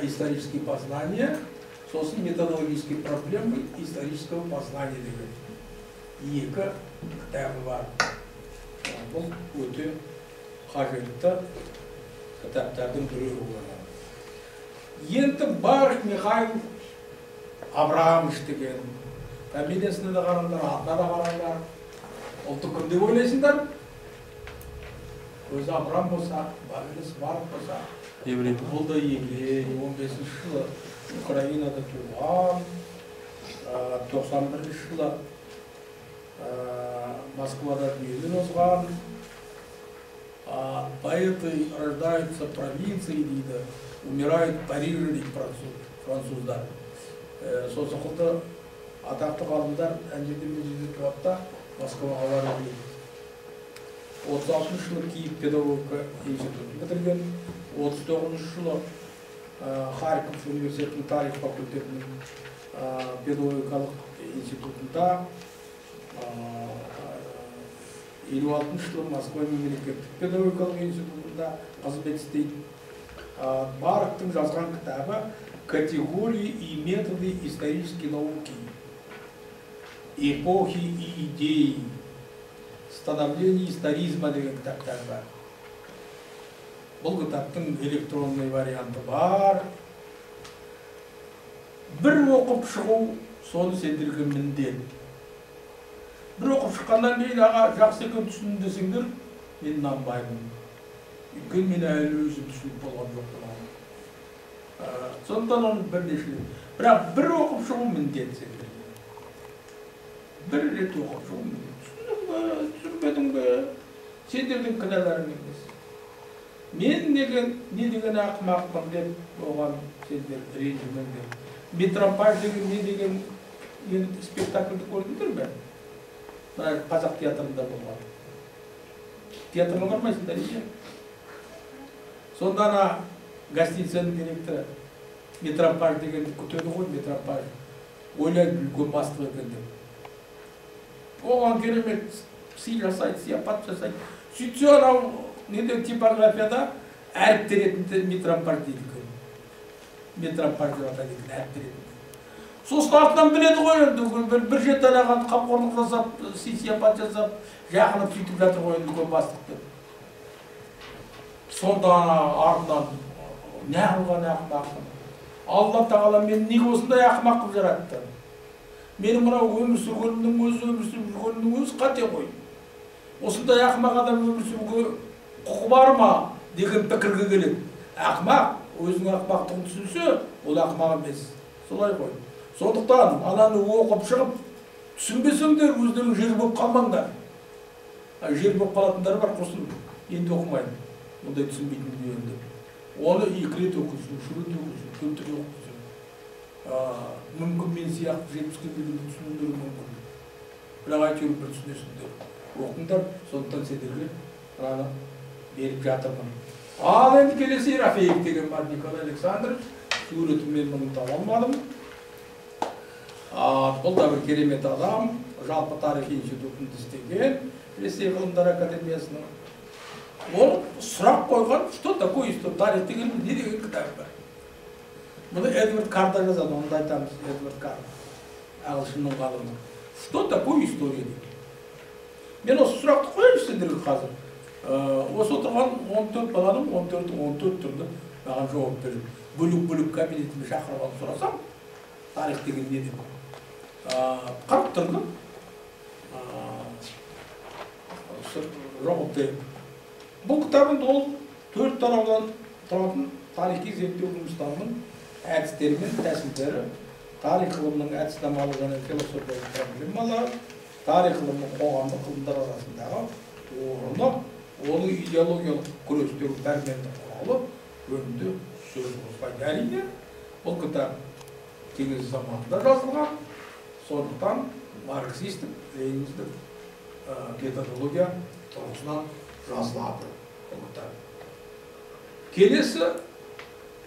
исторические познания, сосын методологические проблемы исторического познания деген 2 кітабы бар. Бұл өте қажетті кітаптардың біреуі. Енді Барх Михайлов Абрамович деген. Фамилиясына да қараңдар, атына да қараңдар. Ұлты кім деп ойлайсыңдар? Өзі Абрам болса, фамилиясы Марк болса, бұл да еврей, 15-ші жылы Украинада туған, 91-ші жылы Москвада дүниеден озған. Поэты рождаются в провинции, дейді, умирают в Париже, дейді француздар. Сол сықылды атақты ғалымдар әнжеден бежеде туатта Москваға барып дейді. 36 жылы Киев педагогика институтын бітірген, 39 жылы Харьков университетінің тарих факультетінің педагогикалық институтында, 56 жылы Москва мемлекеттік педагогикалық институтында қызмет істейді. Барктың жазған кітабы «Категории и методы исторической науки, эпохи и идеи, становление историзма» деген кітаптар бар. Бұл кітаптың электронный варианты бар. Бір оқып шығу соны сендерге міндет. Бір оқып шыққаннан кейін аға жақсы екен түсіндім десеңдер, мен нанбаймын. Өйткені мен әлі өзім түсініп болған жоқпын. Сондықтан оны бірнеше. Бірақ бір оқып шығу міндет сендерге. Бір рет оқып шығу міндет. Түсіндің бе, түсінбедің бе? Сендердің кінәларың емес. Мен не деген ақымақпын деп оған сендер ренжімеңдер. Метропаж деген не деген спектакльді көрдіңдер бе? Қазақ театрында болған. Театрға бармайсыңдар, ше? Сонда ана гостиницаның директоры Метропаж деген күтеді ғой, Метропаж. Ойлайды үлкен бастық екен деп. Оған керемет сый жасайды, сияпат жасайды. Сөйтсе анау неден типографияда әріптер ретінде Метропаж дейді екен. Метропаж деп атайды екен, әріптер ретінде. Сосын артынан біледі ғой енді, бір жет араған қамқорлық жасап, сияпат жасап, жақынып сөйтіп жатыр ғой енді үлкен бастық деп. Сонда артынан неғылған ақымақпын. Алла тағала мені неге осындай ақымақ қылып жаратты? Менің мынау өмір сүргенімнің өзі қате ғой. Осындай ақымақ адам өмір сүруге құқы бар ма деген пікірге келеді. Ақымақ, өзінің ақымақтығын түсінсе, ол ақымақ емес. Солай ғой. Сондықтан ананы оқып шығып, түсінбесеңдер өздерің жер болып қалмаңдар. Жер болып қалатындар бар, құрсын, енді оқымайды. Ондай түсінбейтін дүниенде. Оны 2 рет оқысын, 3 рет оқысын, 4 рет оқысын. Мүмкін мен сияқты 70-ке келгенде түсінуілері мүмкін. Бірақ әйтеуір бір түсінесіңдер. Оқыңдар, сондықтан сендерге ғана беріп жатырмын. Ал енді келесі Ерофеев деген бар, Николай Александрович. Суретім мен мұны таба алмадым. Бұл да бір керемет адам, жалпы тарих институтында істеген, Ресей ғылымдар академиясының. Ол сұрақ қойған, что такое история, тарих деген не деген кітап бар. Мұны Эдвард Карда жазады, оны да айтамыз, Эдвард Карда, ағылшынның ғалымы. Что такое история дейді. Мен осы сұрақты қояйын сендерге қазір. Осы отырған 14 баланың 14 түрді маған жауап беріп, бөлік кабинетіме шақырып алып сұрасам, тарих деген не деп. Қарып тұрдым. Жауап беріп. Бұл кітабында ол 4 тараудан тұратын тарихи зерттеу жұмыстарының әдістері мен тәсілдері, тарих ғылымының әдіснамалық және философиялық проблемалары, тарих ғылымының қоғамдық ғылымдар арасындағы орны, оның идеологиялық күрестегі пәрменді құралы жөнінде сөз қозғайды. Әрине, бұл кітап кеңес заманында жазылған, сондықтан марксистік, ленинистік методология тұрғысынан жазылады. Келесі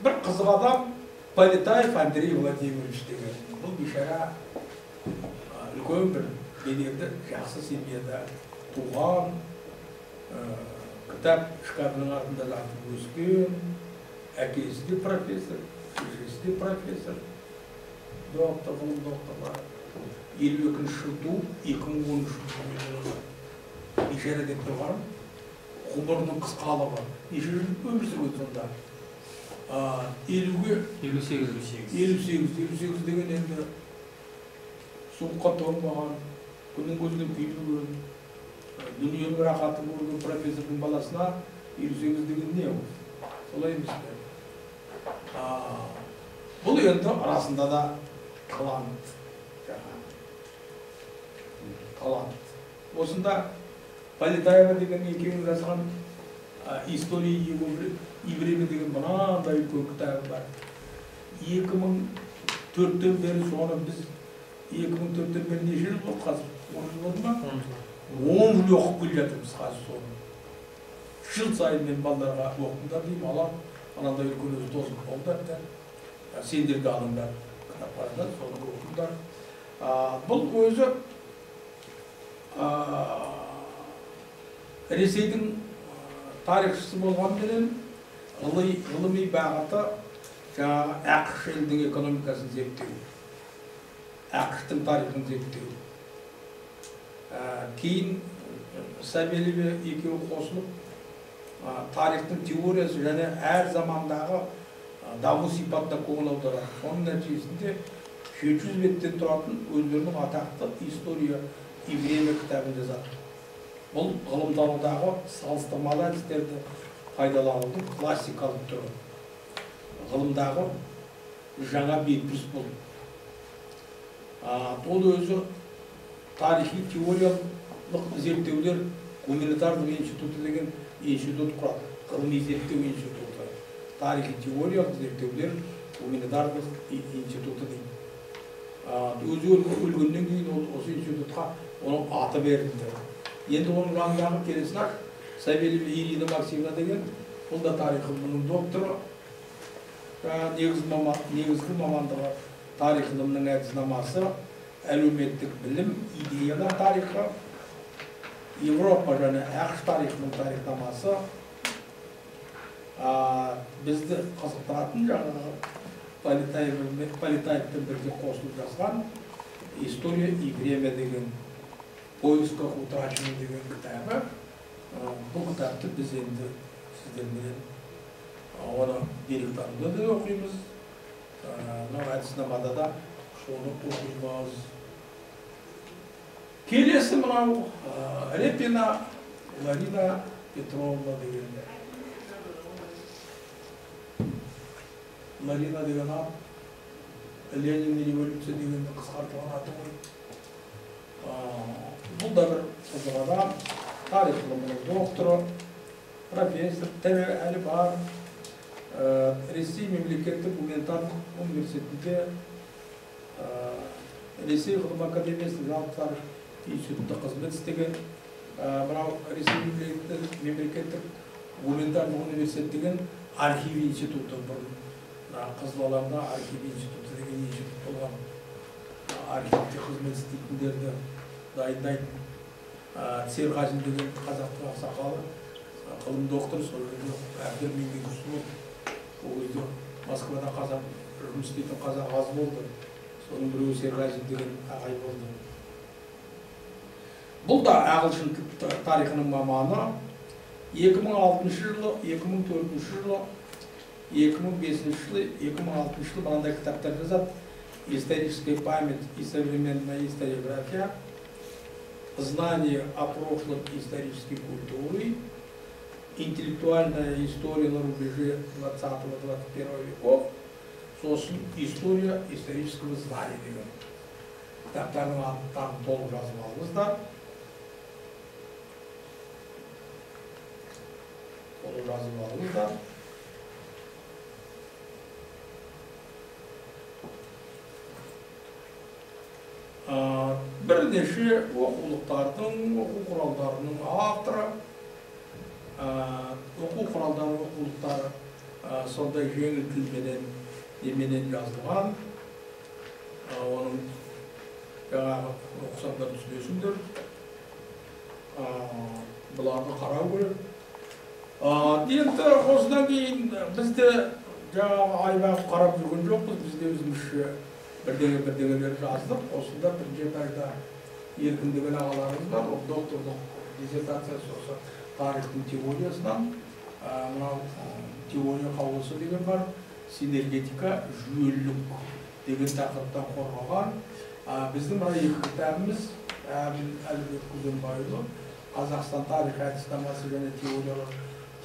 бір қызық адам Полетаев Андрей Владимирович деген. Бұл бейшара үлкен бір беделді жақсы семьяда туған, кітап шкафының артында жатып өскен, әкесі де профессор, шешесі де профессор, доктор, ғылым докторлары. 52-ші жыл туып, 2013 жылы бейшара деп тұрған, ғұмырының қысқалығы, неше жыл өмір сүрген сонда. елуге 58 деген енді суыққа тоңбаған, күннің көзінен күймеген, дүниенің рахатын көрген профессордың баласына 58 деген не ол? Солай емес пе? Бұл енді арасында да талант. Осында Полетаева деген екеуін жазған «История еврея» деген мынандай үлкен кітабы бар. 2004-тен бері соны біз 2004-тен бері неше жыл болды қазір? 10 жыл болды ма? 10 жыл оқып келе жатырмыз қазір соны. Жыл сайын мен балаларға оқыңдар деймін, алам, анандай үлкен өзі тосып болдар да. Сендерге алыңдар, кітаптардан соны оқыңдар. Бұл өзі Ресейдің тарихшысы болғанменен ғылыми бағыты жаңағы ақш елдің экономикасын зерттеу, ақштың тарихын зерттеу. Кейін Савельев екеуі қосылып тарихтың теориясы және әр замандағы даму сипатына көңіл аударады. Соның нәтижесінде 700 беттен тұратын өздерінің атақты «История еврея» кітабын жазады. Бұл ғылымтанудағы салыстырмалы әдістерді пайдаланудың классикалық түрі. Ғылымдағы жаңа бетбұрыс бұл. Ол өзі тарихи теориялық зерттеулер гуманитарлық институты деген институт құрады. Ғылыми зерттеу институты. Тарихи теориялық зерттеулер гуманитарлық институты дейді. Өзі өлгеннен кейін осы институтқа оның аты берілді. Енді оның жанындағы келесі нақ Савельева Ирина Максимовна деген, бұл да тарих ғылымының докторы. Негізгі мамандығы тарих ғылымының әдіснамасы, әлеуметтік білім, идеялар тарихы, Европа және ақш тарихының тарихнамасы. Бізді қызықтыратын жаңағы Полетаевпен бірге қосылып жазған «История еврея» деген, «Поисках утраченных» деген кітабы. Бұл кітапты біз енді сіздермен оны директорында да оқимыз, әдіснамада да соны оқимыз. Келесі мынау Репина Ларина Петровна деген. Ларина деген ат, Ленин революция дегенді қысқартылған аты ғой. Бұл да бір қызық адам, тарих ғылымының докторы, профессор, тірі әлі бар. Ресей мемлекеттік гуманитарлық университетінде Ресей ғылым академиясының жалпы тарих институтында қызмет істеген. Мынау Ресей мемлекеттік гуманитарлық университет деген архив институты бұрын. Қызылаларда архив институты деген институт болған. Архивте қызмет істейтіндерді дайындайтын. Серғазин деген қазақтың ақсақалы, ғылым докторы, сол жерде әбден меңгерушісі болды. Ол кезде Москвада қазақ жұмыс істейтін қазақ аз болды. Соның біреуі Серғазин деген ағай болды. Бұл да ағылшын тарихының маманы. 2006 жылы, 2004 жылы, 2005 жылы, 2006 жылы мынандай кітаптар жазады. «Историческая память и современная историография», «Знание о прошлом исторической культуры», «Интеллектуальная история на рубеже 20-21 веков», сосын «История исторического знания» деген. Кітаптардың аттарын толық жазып алыңыздар. Бірнеше оқулықтардың, оқу құралдарының авторы, оқу құралдары, оқулықтары сондай жеңіл тілменен жазылған. Оның жаңағы оқысаңдар түсінесіңдер. Бұларды қарау керек. Енді осыдан кейін бізде жаңағы айбағы қарап жүрген жоқпыз, бізде өзімізше бірдеңелер жаздық. Осында бір жетайда Еркін деген ағаларымыз бар, ол докторлық диссертациясы осы тарихтың теориясынан, мынау теория қаулысы деген бар, синергетика, жүйелілік деген тақырыптан қорғаған. Біздің мына екі кітабымыз Әлібек Күзембайұлы Қазақстан тарихы әдіснамасы және теориялық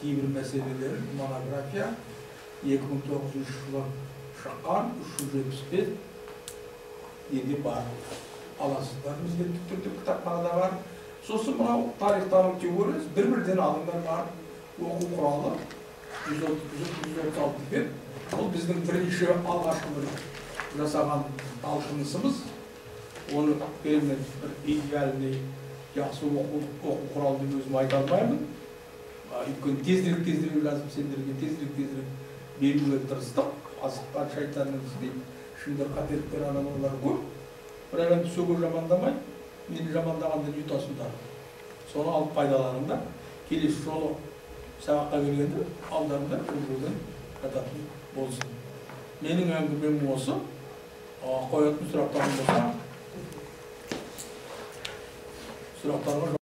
кейбір мәселелері монография 2009 жылы шыққан 375 неде бар. Аласыздар, бізде түрде кітапханада бар. Сосын мынау тарихтаным теориясы бір-бірден алынған бар оқу құралы 136 бет. Ол біздің бірінші алғашқы бір жасаған талпынысымыз. Оны керемет бір идеальный жақсы оқу құрал деп өзім айта алмаймын. Өйткені тезірек жазып, сендерге тезірек беруге тырыстық. Асыққан шайтанның істейді. Шындыр қателіктер анамалар көп. Бірақ енді сөге жамандамай, мені жамандағанды ұйтасыңдар. Соны алып пайдаланыңдар. Келесі жолы сабаққа келгенде алдарында көңілден жататын болсын. Менің әңгімем осы. Қоятын сұрақтарым болса, сұрақтарға